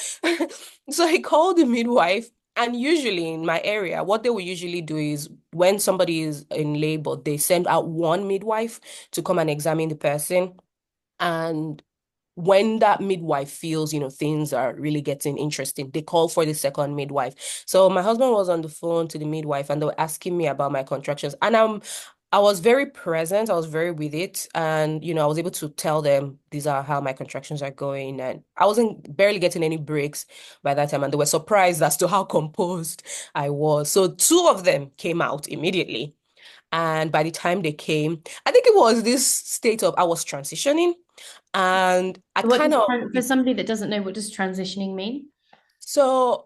S2: So he called the midwife. And usually in my area, what they will usually do is when somebody is in labor, they send out one midwife to come and examine the person. And when that midwife feels, things are really getting interesting, they call for the second midwife. So my husband was on the phone to the midwife and they were asking me about my contractions. And I was very present, I was very with it. And, I was able to tell them these are how my contractions are going. And I wasn't barely getting any breaks by that time. And they were surprised as to how composed I was. So two of them came out immediately. And by the time they came, I think it was this state of I was transitioning. And I
S1: What
S2: kind
S1: does
S2: of
S1: for somebody that doesn't know, what does transitioning mean?
S2: so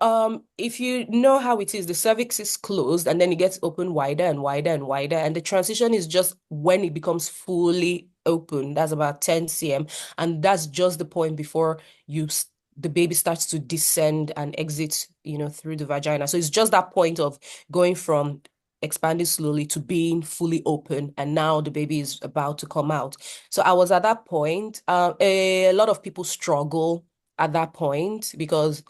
S2: if you know how it is, the cervix is closed and then it gets open wider and wider and wider, and the transition is just when it becomes fully open. That's about 10 cm, and that's just the point before the baby starts to descend and exit, through the vagina. So it's just that point of going from expanding slowly to being fully open, and now the baby is about to come out. So I was at that point. A lot of people struggle at that point because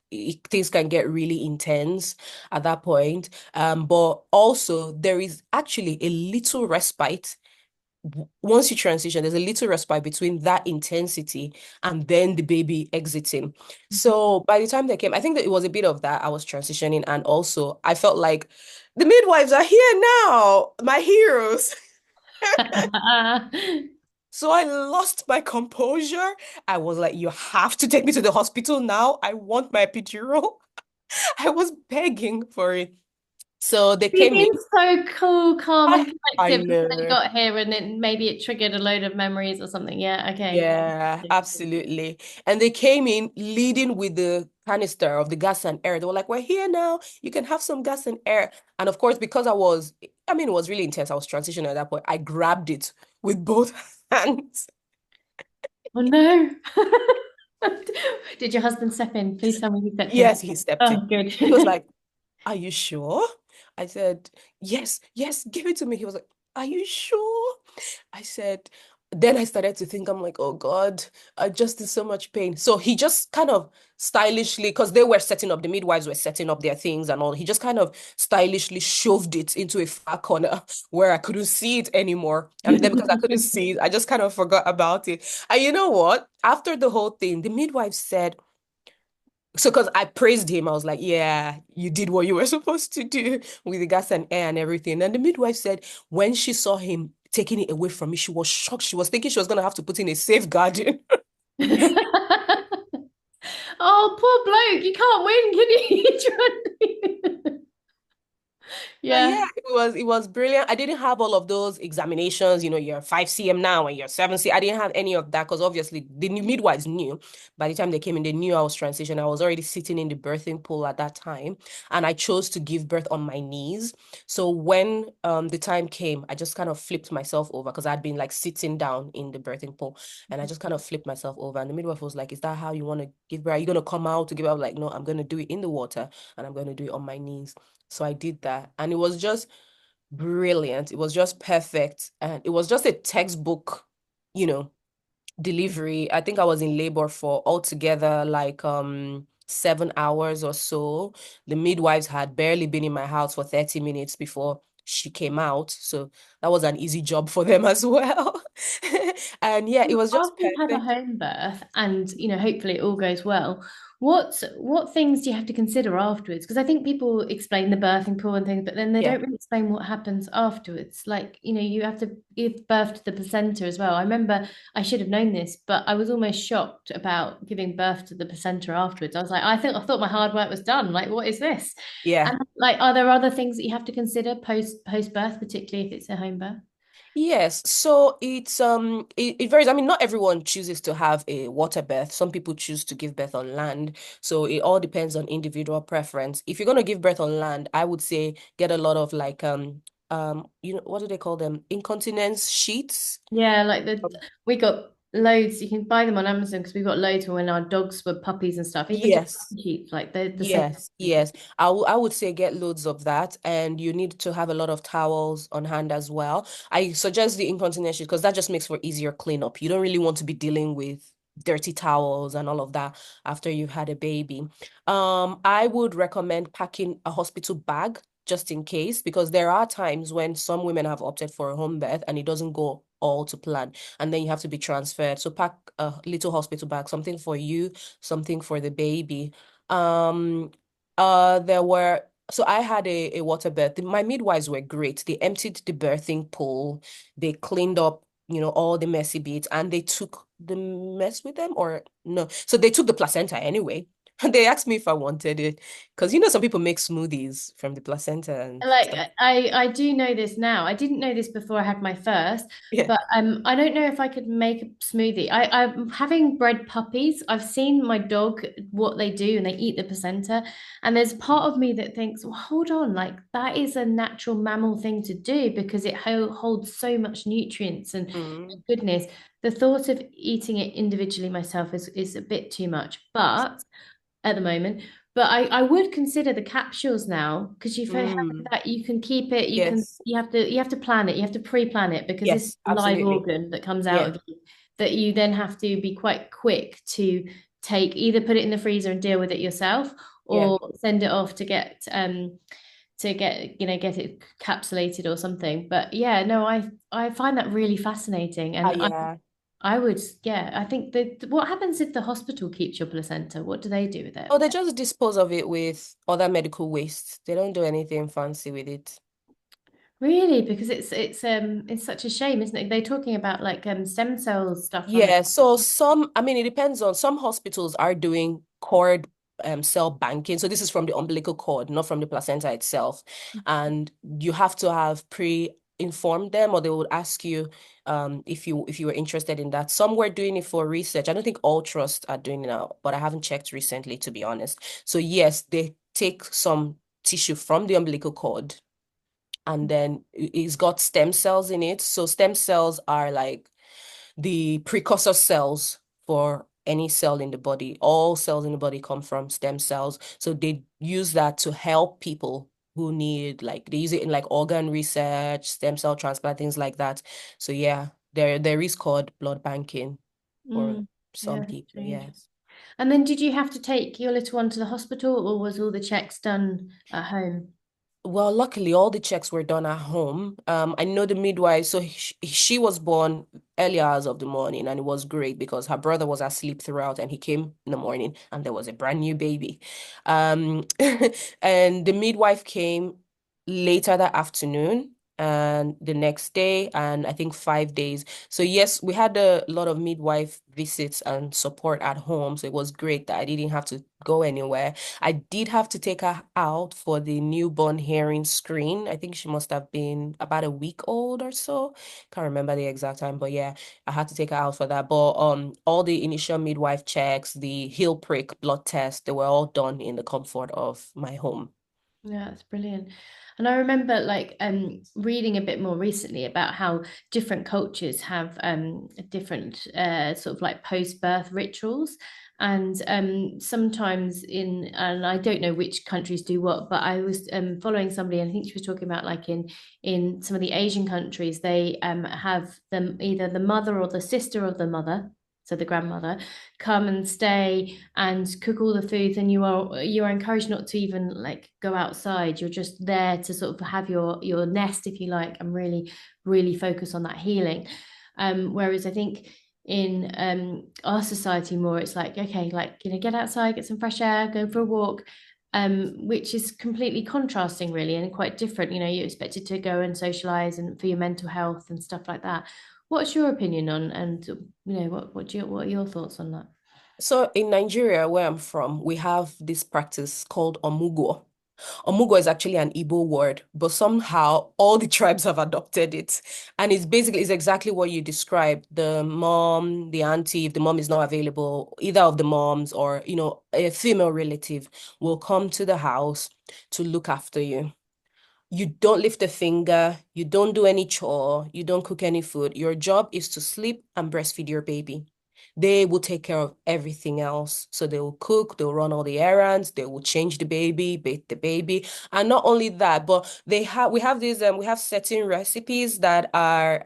S2: things can get really intense at that point. But also there is actually a little respite once you transition, there's a little respite between that intensity and then the baby exiting. So by the time they came, I think that it was a bit of that. I was transitioning, and also I felt like the midwives are here now, my heroes. So I lost my composure. I was like, you have to take me to the hospital now. I want my epidural. I was begging for it. So they
S1: You've
S2: came in.
S1: been so cool, calm, and
S2: I
S1: collective until they
S2: know.
S1: got here, and then maybe it triggered a load of memories or something. Yeah, okay.
S2: Yeah, absolutely. And they came in leading with the canister of the gas and air. They were like, we're here now. You can have some gas and air. And of course, because I mean, it was really intense. I was transitioning at that point. I grabbed it with both hands.
S1: Oh no. Did your husband step in? Please tell me he stepped in.
S2: Yes, he stepped
S1: Oh,
S2: in.
S1: good.
S2: He was like, are you sure? I said, yes, yes, give it to me. He was like, are you sure? I said, then I started to think, I'm like, oh God, I just in so much pain. So he just kind of stylishly, because they were setting up, the midwives were setting up their things and all, he just kind of stylishly shoved it into a far corner where I couldn't see it anymore. And then because I couldn't see it, I just kind of forgot about it. And you know what? After the whole thing, the midwife said, so, because I praised him, I was like, yeah, you did what you were supposed to do with the gas and air and everything. And the midwife said, when she saw him taking it away from me, she was shocked. She was thinking she was going to have to put in a safeguarding.
S1: Oh, poor bloke. You can't win, can you?
S2: So
S1: Yeah.
S2: yeah, it was brilliant. I didn't have all of those examinations, you're 5 cm now and you're 7 cm. I didn't have any of that because obviously the new midwives knew. By the time they came in, they knew I was transitioning. I was already sitting in the birthing pool at that time, and I chose to give birth on my knees. So when the time came, I just kind of flipped myself over because I'd been like sitting down in the birthing pool, and I just kind of flipped myself over. And the midwife was like, "Is that how you want to give birth? Are you gonna come out to give birth?" I was like, "No, I'm gonna do it in the water, and I'm gonna do it on my knees." So I did that, and it was just brilliant. It was just perfect, and it was just a textbook, you know, delivery. I think I was in labor for altogether like 7 hours or so. The midwives had barely been in my house for 30 minutes before she came out, so that was an easy job for them as well. And yeah, it was just
S1: After you've had a
S2: perfect.
S1: home birth and hopefully it all goes well, what things do you have to consider afterwards? Because I think people explain the birthing pool and things, but then they
S2: Yeah,
S1: don't really explain what happens afterwards. Like, you have to give birth to the placenta as well. I remember I should have known this, but I was almost shocked about giving birth to the placenta afterwards. I was like, I thought my hard work was done. Like, what is this?
S2: yeah.
S1: And like, are there other things that you have to consider post birth, particularly if it's a home birth?
S2: Yes, so it varies. I mean, not everyone chooses to have a water birth. Some people choose to give birth on land. So it all depends on individual preference. If you're gonna give birth on land, I would say get a lot of like what do they call them? Incontinence sheets.
S1: Yeah, like we got loads. You can buy them on Amazon because we got loads when our dogs were puppies and stuff. Even just
S2: Yes.
S1: cheap, like they're the same.
S2: Yes, yes. I would say get loads of that, and you need to have a lot of towels on hand as well. I suggest the incontinence sheet because that just makes for easier cleanup. You don't really want to be dealing with dirty towels and all of that after you've had a baby. I would recommend packing a hospital bag just in case, because there are times when some women have opted for a home birth and it doesn't go all to plan, and then you have to be transferred. So pack a little hospital bag, something for you, something for the baby. um, there were so I had a water birth. My midwives were great. They emptied the birthing pool, they cleaned up, all the messy bits, and they took the mess with them, or no. So they took the placenta anyway. And they asked me if I wanted it. Because some people make smoothies from the placenta and
S1: Like
S2: stuff.
S1: I do know this now. I didn't know this before I had my first,
S2: Yeah.
S1: but I don't know if I could make a smoothie. I'm having bred puppies. I've seen my dog what they do and they eat the placenta, and there's part of me that thinks, well, hold on, like that is a natural mammal thing to do because it holds so much nutrients and
S2: Mm.
S1: goodness. The thought of eating it individually myself is a bit too much, but at the moment. But I would consider the capsules now because you've had
S2: Mm,
S1: that you can keep it,
S2: yes,
S1: you have to plan it, you have to pre-plan it because this is
S2: yes,
S1: a live
S2: absolutely.
S1: organ that comes out
S2: Yeah,
S1: of you that you then have to be quite quick to take, either put it in the freezer and deal with it yourself
S2: yeah.
S1: or send it off to get, you know, get it capsulated or something. But yeah, no, I find that really fascinating. And
S2: Yeah.
S1: I would, yeah, I think that what happens if the hospital keeps your placenta? What do they do with it?
S2: Oh, they just dispose of it with other medical waste. They don't do anything fancy with it.
S1: Really? Because it's such a shame, isn't it? They're talking about like stem cells stuff from it.
S2: Yeah, so some, I mean, it depends on some hospitals are doing cord cell banking. So this is from the umbilical cord, not from the placenta itself. And you have to have pre-informed them, or they would ask you if you were interested in that. Some were doing it for research. I don't think all trusts are doing it now, but I haven't checked recently, to be honest. So yes, they take some tissue from the umbilical cord, and then it's got stem cells in it. So stem cells are like the precursor cells for any cell in the body. All cells in the body come from stem cells. So they use that to help people who need, like, they use it in like organ research, stem cell transplant, things like that. So yeah, there is called blood banking for some
S1: Yeah,
S2: people,
S1: strange.
S2: yes.
S1: And then did you have to take your little one to the hospital or was all the checks done at home?
S2: Well, luckily, all the checks were done at home. I know the midwife, so she was born early hours of the morning, and it was great because her brother was asleep throughout, and he came in the morning, and there was a brand new baby. Um, and the midwife came later that afternoon and the next day, and I think 5 days. So yes, we had a lot of midwife visits and support at home, so it was great that I didn't have to go anywhere. I did have to take her out for the newborn hearing screen. I think she must have been about a week old or so. Can't remember the exact time, but yeah, I had to take her out for that. But all the initial midwife checks, the heel prick blood test, they were all done in the comfort of my home.
S1: Yeah, it's brilliant. And I remember like reading a bit more recently about how different cultures have different sort of like post-birth rituals. And sometimes and I don't know which countries do what, but I was following somebody, and I think she was talking about like in some of the Asian countries, they have them either the mother or the sister of the mother, so the grandmother, come and stay and cook all the foods, and you are encouraged not to even like go outside. You're just there to sort of have your nest, if you like, and really focus on that healing. Whereas I think in our society more it's like, okay, like, you know, get outside, get some fresh air, go for a walk, which is completely contrasting really and quite different. You know, you're expected to go and socialize and for your mental health and stuff like that. What's your opinion on, and you know, what are your thoughts on that?
S2: So in Nigeria, where I'm from, we have this practice called omugo. Omugo is actually an Igbo word, but somehow all the tribes have adopted it. And it's exactly what you described. The mom, the auntie, if the mom is not available, either of the moms or, a female relative will come to the house to look after you. You don't lift a finger, you don't do any chore, you don't cook any food. Your job is to sleep and breastfeed your baby. They will take care of everything else. So they will cook, they'll run all the errands, they will change the baby, bathe the baby. And not only that, but we have certain recipes that are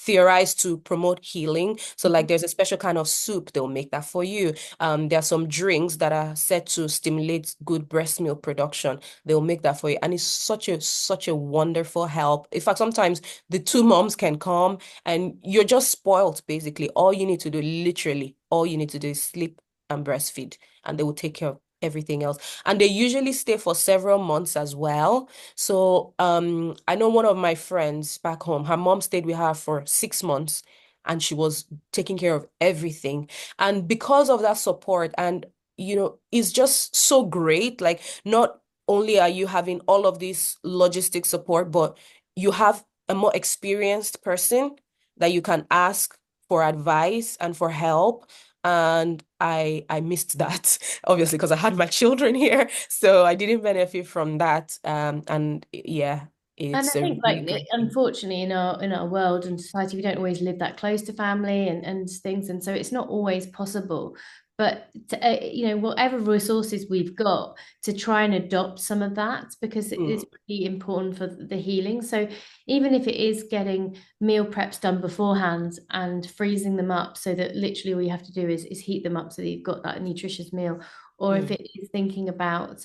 S2: theorized to promote healing. So like there's a special kind of soup, they'll make that for you. There are some drinks that are set to stimulate good breast milk production. They'll make that for you. And it's such a wonderful help. In fact, sometimes the two moms can come and you're just spoiled, basically. All you need to do, literally, all you need to do is sleep and breastfeed, and they will take care of everything else. And they usually stay for several months as well. So I know one of my friends back home, her mom stayed with her for 6 months and she was taking care of everything. And because of that support, and it's just so great. Like, not only are you having all of this logistic support, but you have a more experienced person that you can ask for advice and for help. And I missed that, obviously, because I had my children here. So I didn't benefit from that. And yeah,
S1: And
S2: it's
S1: I
S2: a
S1: think like
S2: really great thing.
S1: unfortunately in our world and society we don't always live that close to family and things, and so it's not always possible. but whatever resources we've got to try and adopt some of that, because it is
S2: Mm,
S1: really important for the healing. So even if it is getting meal preps done beforehand and freezing them up so that literally all you have to do is heat them up so that you've got that nutritious meal, or if
S2: mm.
S1: it is thinking about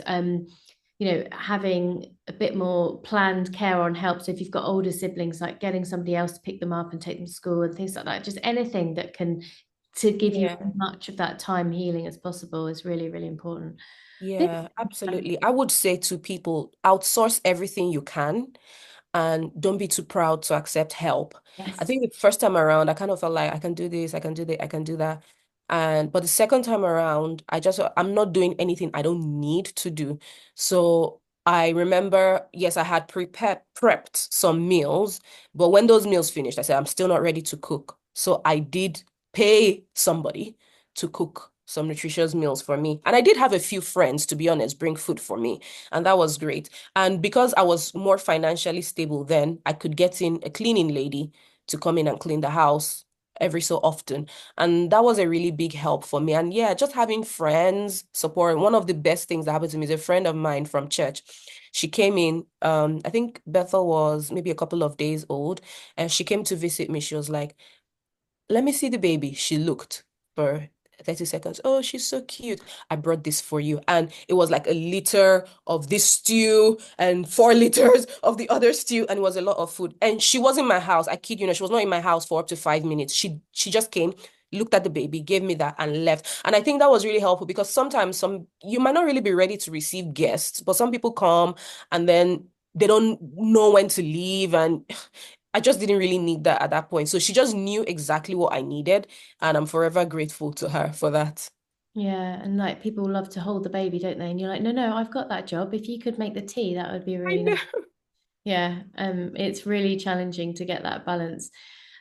S1: having a bit more planned care on help. So if you've got older siblings, like getting somebody else to pick them up and take them to school and things like that, just anything that can to give you
S2: Yeah.
S1: as much of that time healing as possible is really, really important. I think,
S2: Yeah, absolutely. I would say to people, outsource everything you can and don't be too proud to accept help. I
S1: yes.
S2: think the first time around, I kind of felt like I can do this, I can do that, I can do that. And but the second time around, I'm not doing anything I don't need to do. So I remember, yes, I had prepped some meals, but when those meals finished, I said, I'm still not ready to cook. So I did pay somebody to cook some nutritious meals for me. And I did have a few friends, to be honest, bring food for me. And that was great. And because I was more financially stable then, I could get in a cleaning lady to come in and clean the house every so often. And that was a really big help for me. And yeah, just having friends support. One of the best things that happened to me is a friend of mine from church. She came in, I think Bethel was maybe a couple of days old, and she came to visit me. She was like, let me see the baby. She looked for 30 seconds. Oh, she's so cute. I brought this for you. And it was like a liter of this stew and 4 liters of the other stew. And it was a lot of food. And she was in my house. I kid you not, she was not in my house for up to 5 minutes. She just came, looked at the baby, gave me that, and left. And I think that was really helpful because sometimes some you might not really be ready to receive guests, but some people come and then they don't know when to leave. And I just didn't really need that at that point. So she just knew exactly what I needed, and I'm forever grateful to her for that.
S1: Yeah, and like people love to hold the baby, don't they? And you're like, no, no, I've got that job. If you could make the tea, that would be
S2: I
S1: really nice.
S2: know.
S1: Yeah, it's really challenging to get that balance.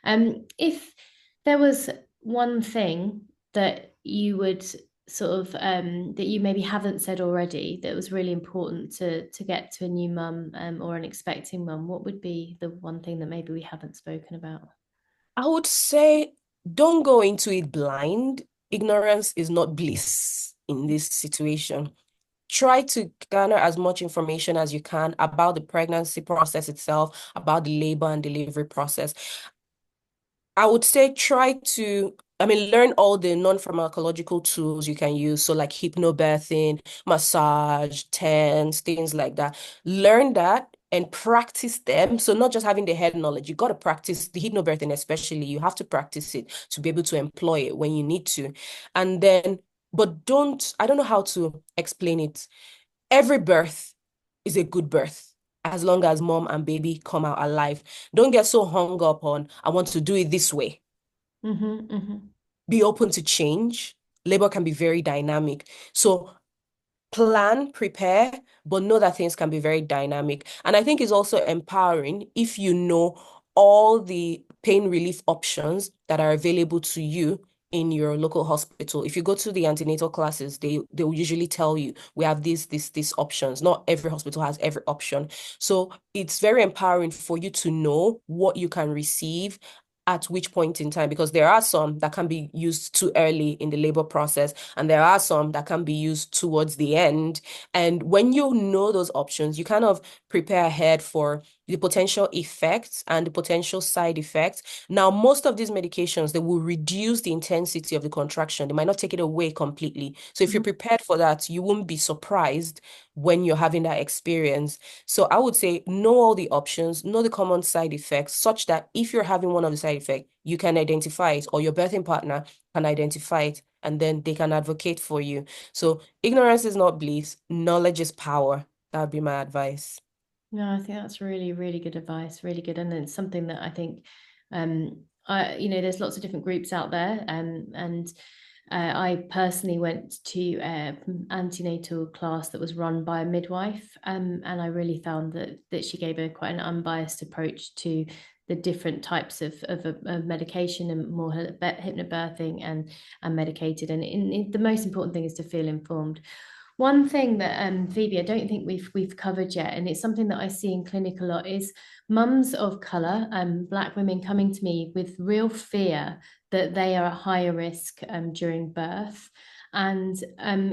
S1: If there was one thing that you would sort of that you maybe haven't said already that was really important to get to a new mum or an expecting mum, what would be the one thing that maybe we haven't spoken about?
S2: I would say don't go into it blind. Ignorance is not bliss in this situation. Try to garner as much information as you can about the pregnancy process itself, about the labor and delivery process. I would say learn all the non-pharmacological tools you can use. So like hypnobirthing, massage, TENS, things like that. Learn that and practice them. So not just having the head knowledge, you got to practice the hypnobirthing, especially. You have to practice it to be able to employ it when you need to. And then, but I don't know how to explain it. Every birth is a good birth as long as mom and baby come out alive. Don't get so hung up on, I want to do it this way.
S1: Mm-hmm, mm-hmm.
S2: Be open to change. Labor can be very dynamic. So plan, prepare, but know that things can be very dynamic. And I think it's also empowering if you know all the pain relief options that are available to you in your local hospital. If you go to the antenatal classes, they will usually tell you we have these options. Not every hospital has every option. So it's very empowering for you to know what you can receive at which point in time, because there are some that can be used too early in the labor process and there are some that can be used towards the end. And when you know those options, you kind of prepare ahead for the potential effects and the potential side effects. Now, most of these medications, they will reduce the intensity of the contraction. They might not take it away completely. So if you're prepared for that, you won't be surprised when you're having that experience. So I would say know all the options, know the common side effects, such that if you're having one of the side effects, you can identify it or your birthing partner can identify it and then they can advocate for you. So ignorance is not bliss, knowledge is power. That would be my advice.
S1: No, I think that's really, really good advice, really good. And it's something that I think, there's lots of different groups out there. And I personally went to an antenatal class that was run by a midwife. And I really found that she gave a quite an unbiased approach to the different types of medication and more hypnobirthing and medicated. And the most important thing is to feel informed. One thing that Phoebe, I don't think we've covered yet, and it's something that I see in clinic a lot, is mums of colour, Black women coming to me with real fear that they are at higher risk during birth. And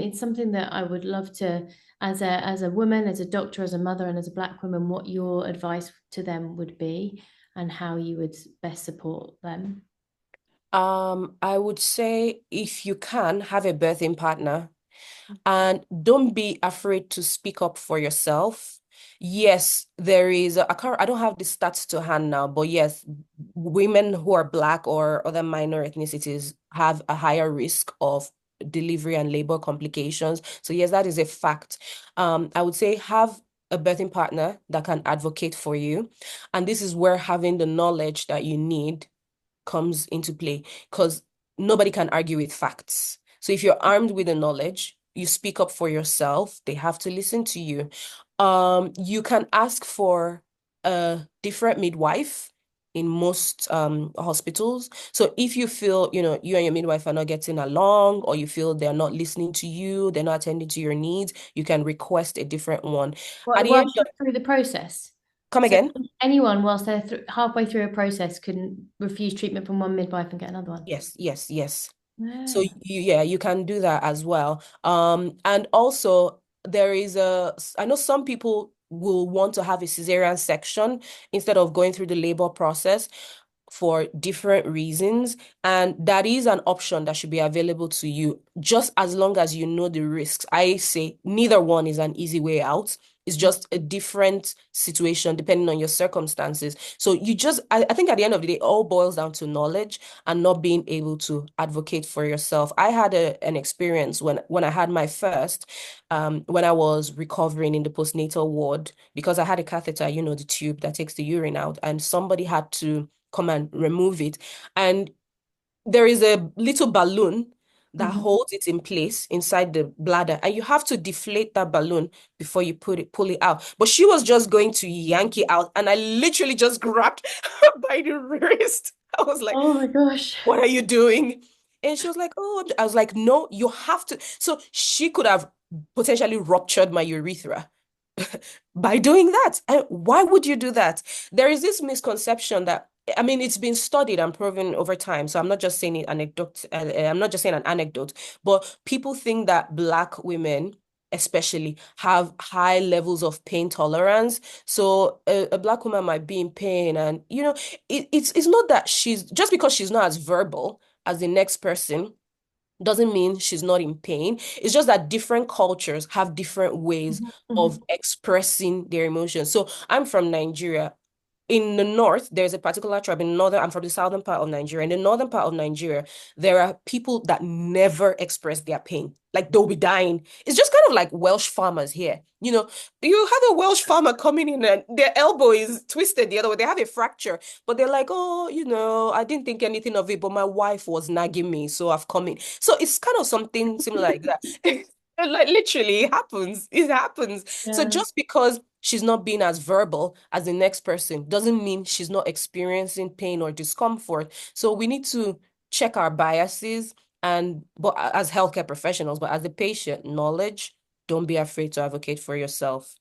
S1: it's something that I would love to, as a woman, as a doctor, as a mother, and as a Black woman, what your advice to them would be and how you would best support them.
S2: I would say if you can have a birthing partner, and don't be afraid to speak up for yourself. Yes, there is, I don't have the stats to hand now, but yes, women who are Black or other minor ethnicities have a higher risk of delivery and labor complications. So yes, that is a fact. I would say have a birthing partner that can advocate for you. And this is where having the knowledge that you need comes into play because nobody can argue with facts. So if you're armed with the knowledge, you speak up for yourself, they have to listen to you. You can ask for a different midwife in most hospitals. So if you feel, you and your midwife are not getting along, or you feel they're not listening to you, they're not attending to your needs, you can request a different one. At
S1: Well,
S2: the end
S1: whilst
S2: of,
S1: you're through the process.
S2: come
S1: So
S2: again?
S1: anyone, whilst they're halfway through a process, can refuse treatment from one midwife and get another one.
S2: Yes, yes, yes. So
S1: Yeah.
S2: you can do that as well. And also there is I know some people will want to have a cesarean section instead of going through the labor process for different reasons. And that is an option that should be available to you, just as long as you know the risks. I say neither one is an easy way out. It's just a different situation depending on your circumstances. So I think at the end of the day, it all boils down to knowledge and not being able to advocate for yourself. I had an experience when I had my first, when I was recovering in the postnatal ward because I had a catheter, the tube that takes the urine out, and somebody had to come and remove it. And there is a little balloon that
S1: Mhm.
S2: holds it in place inside the bladder, and you have to deflate that balloon before you pull it out. But she was just going to yank it out, and I literally just grabbed her by the wrist. I was like,
S1: Oh my gosh.
S2: "What are you doing?" And she was like, "Oh," I was like, "No, you have to." So she could have potentially ruptured my urethra by doing that. And why would you do that? There is this misconception that, I mean, it's been studied and proven over time. So I'm not just saying it anecdote. I'm not just saying an anecdote, but people think that Black women especially have high levels of pain tolerance. So a Black woman might be in pain, and it's not that she's just because she's not as verbal as the next person doesn't mean she's not in pain. It's just that different cultures have different ways
S1: Mhm,
S2: of
S1: mhm,
S2: expressing their emotions. So I'm from Nigeria. In the north, there's a particular tribe in northern, I'm from the southern part of Nigeria. In the northern part of Nigeria, there are people that never express their pain. Like they'll be dying. It's just kind of like Welsh farmers here. You have a Welsh farmer coming in and their elbow is twisted the other way. They have a fracture, but they're like, oh, I didn't think anything of it, but my wife was nagging me, so I've come in. So it's kind of something similar like that. Like literally, it happens. It happens. So
S1: yeah.
S2: just because she's not being as verbal as the next person doesn't mean she's not experiencing pain or discomfort. So we need to check our biases but as healthcare professionals, but as the patient, knowledge, don't be afraid to advocate for yourself.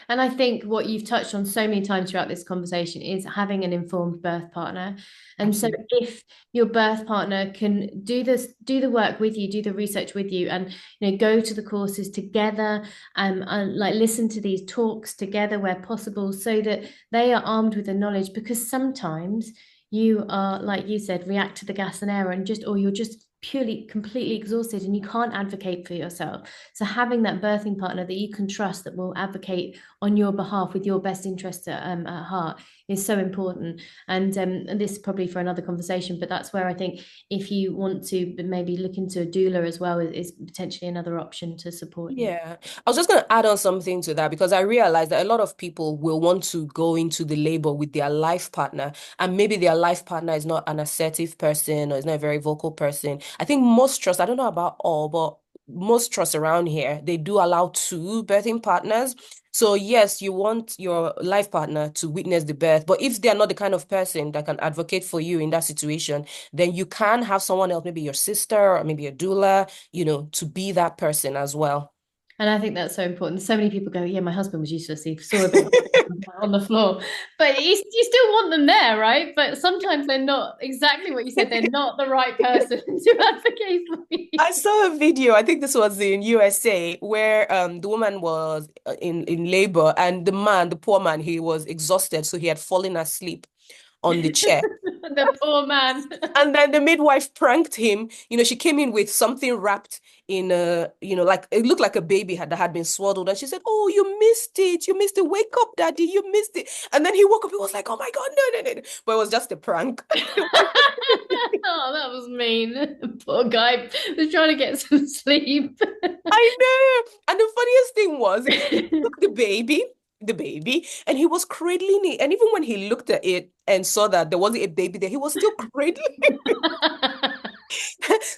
S1: And I think what you've touched on so many times throughout this conversation is having an informed birth partner. And so
S2: Absolutely.
S1: if your birth partner can do the work with you, do the research with you, and go to the courses together, and like listen to these talks together where possible, so that they are armed with the knowledge, because sometimes you are, like you said, react to the gas and air and or you're just purely completely exhausted and you can't advocate for yourself. So having that birthing partner that you can trust, that will advocate on your behalf with your best interests at heart, is so important. And this is probably for another conversation, but that's where I think if you want to maybe look into a doula as well, is potentially another option to support you.
S2: Yeah, I was just going to add on something to that because I realized that a lot of people will want to go into the labor with their life partner, and maybe their life partner is not an assertive person or is not a very vocal person. I think most trusts, I don't know about all, but most trusts around here, they do allow two birthing partners. So yes, you want your life partner to witness the birth, but if they're not the kind of person that can advocate for you in that situation, then you can have someone else, maybe your sister or maybe a doula, to be that person as well.
S1: And I think that's so important. So many people go, yeah, my husband was useless. He saw a bit on the floor. But you still want them there, right? But sometimes they're not exactly what you said. They're not the right person to advocate for
S2: I
S1: you.
S2: saw a video, I think this was in USA, where the woman was in labor and the man, the poor man, he was exhausted, so he had fallen asleep on the chair.
S1: The poor man.
S2: And then the midwife pranked him. She came in with something wrapped in like it looked like a baby that had been swaddled. And she said, "Oh, you missed it. You missed it. Wake up, daddy. You missed it." And then he woke up. He was like, "Oh my God, no, no, no, no." But it was just a prank.
S1: Oh, that was mean. Poor guy was trying to get some sleep.
S2: I know. And the funniest thing was he took the baby, and he was cradling it. And even when he looked at it and saw that there wasn't a baby there, he was still cradling.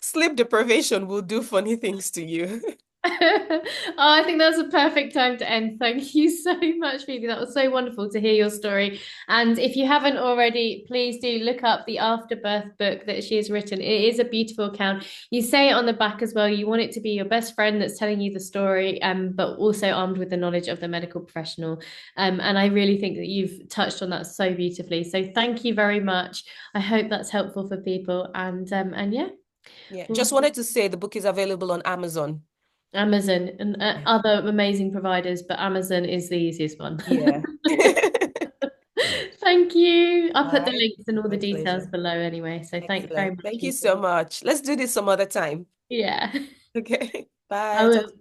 S2: Sleep deprivation will do funny things to you.
S1: Oh, I think that's a perfect time to end. Thank you so much, Phoebe. That was so wonderful to hear your story. And if you haven't already, please do look up the afterbirth book that she has written. It is a beautiful account. You say it on the back as well. You want it to be your best friend that's telling you the story, but also armed with the knowledge of the medical professional. And I really think that you've touched on that so beautifully. So thank you very much. I hope that's helpful for people. And yeah,
S2: Yeah,
S1: we'll
S2: just wanted to say the book is available on Amazon.
S1: Amazon and
S2: Yeah.
S1: other amazing providers, but Amazon is the easiest one.
S2: Yeah.
S1: Thank you. I'll
S2: All
S1: put the
S2: right.
S1: links and all the
S2: My
S1: details
S2: pleasure.
S1: below anyway. So thanks very
S2: Excellent.
S1: much,
S2: Thank you
S1: Phoebe.
S2: so much. Let's do this some other time.
S1: Yeah.
S2: Okay.
S1: I
S2: Bye.
S1: will
S2: Talk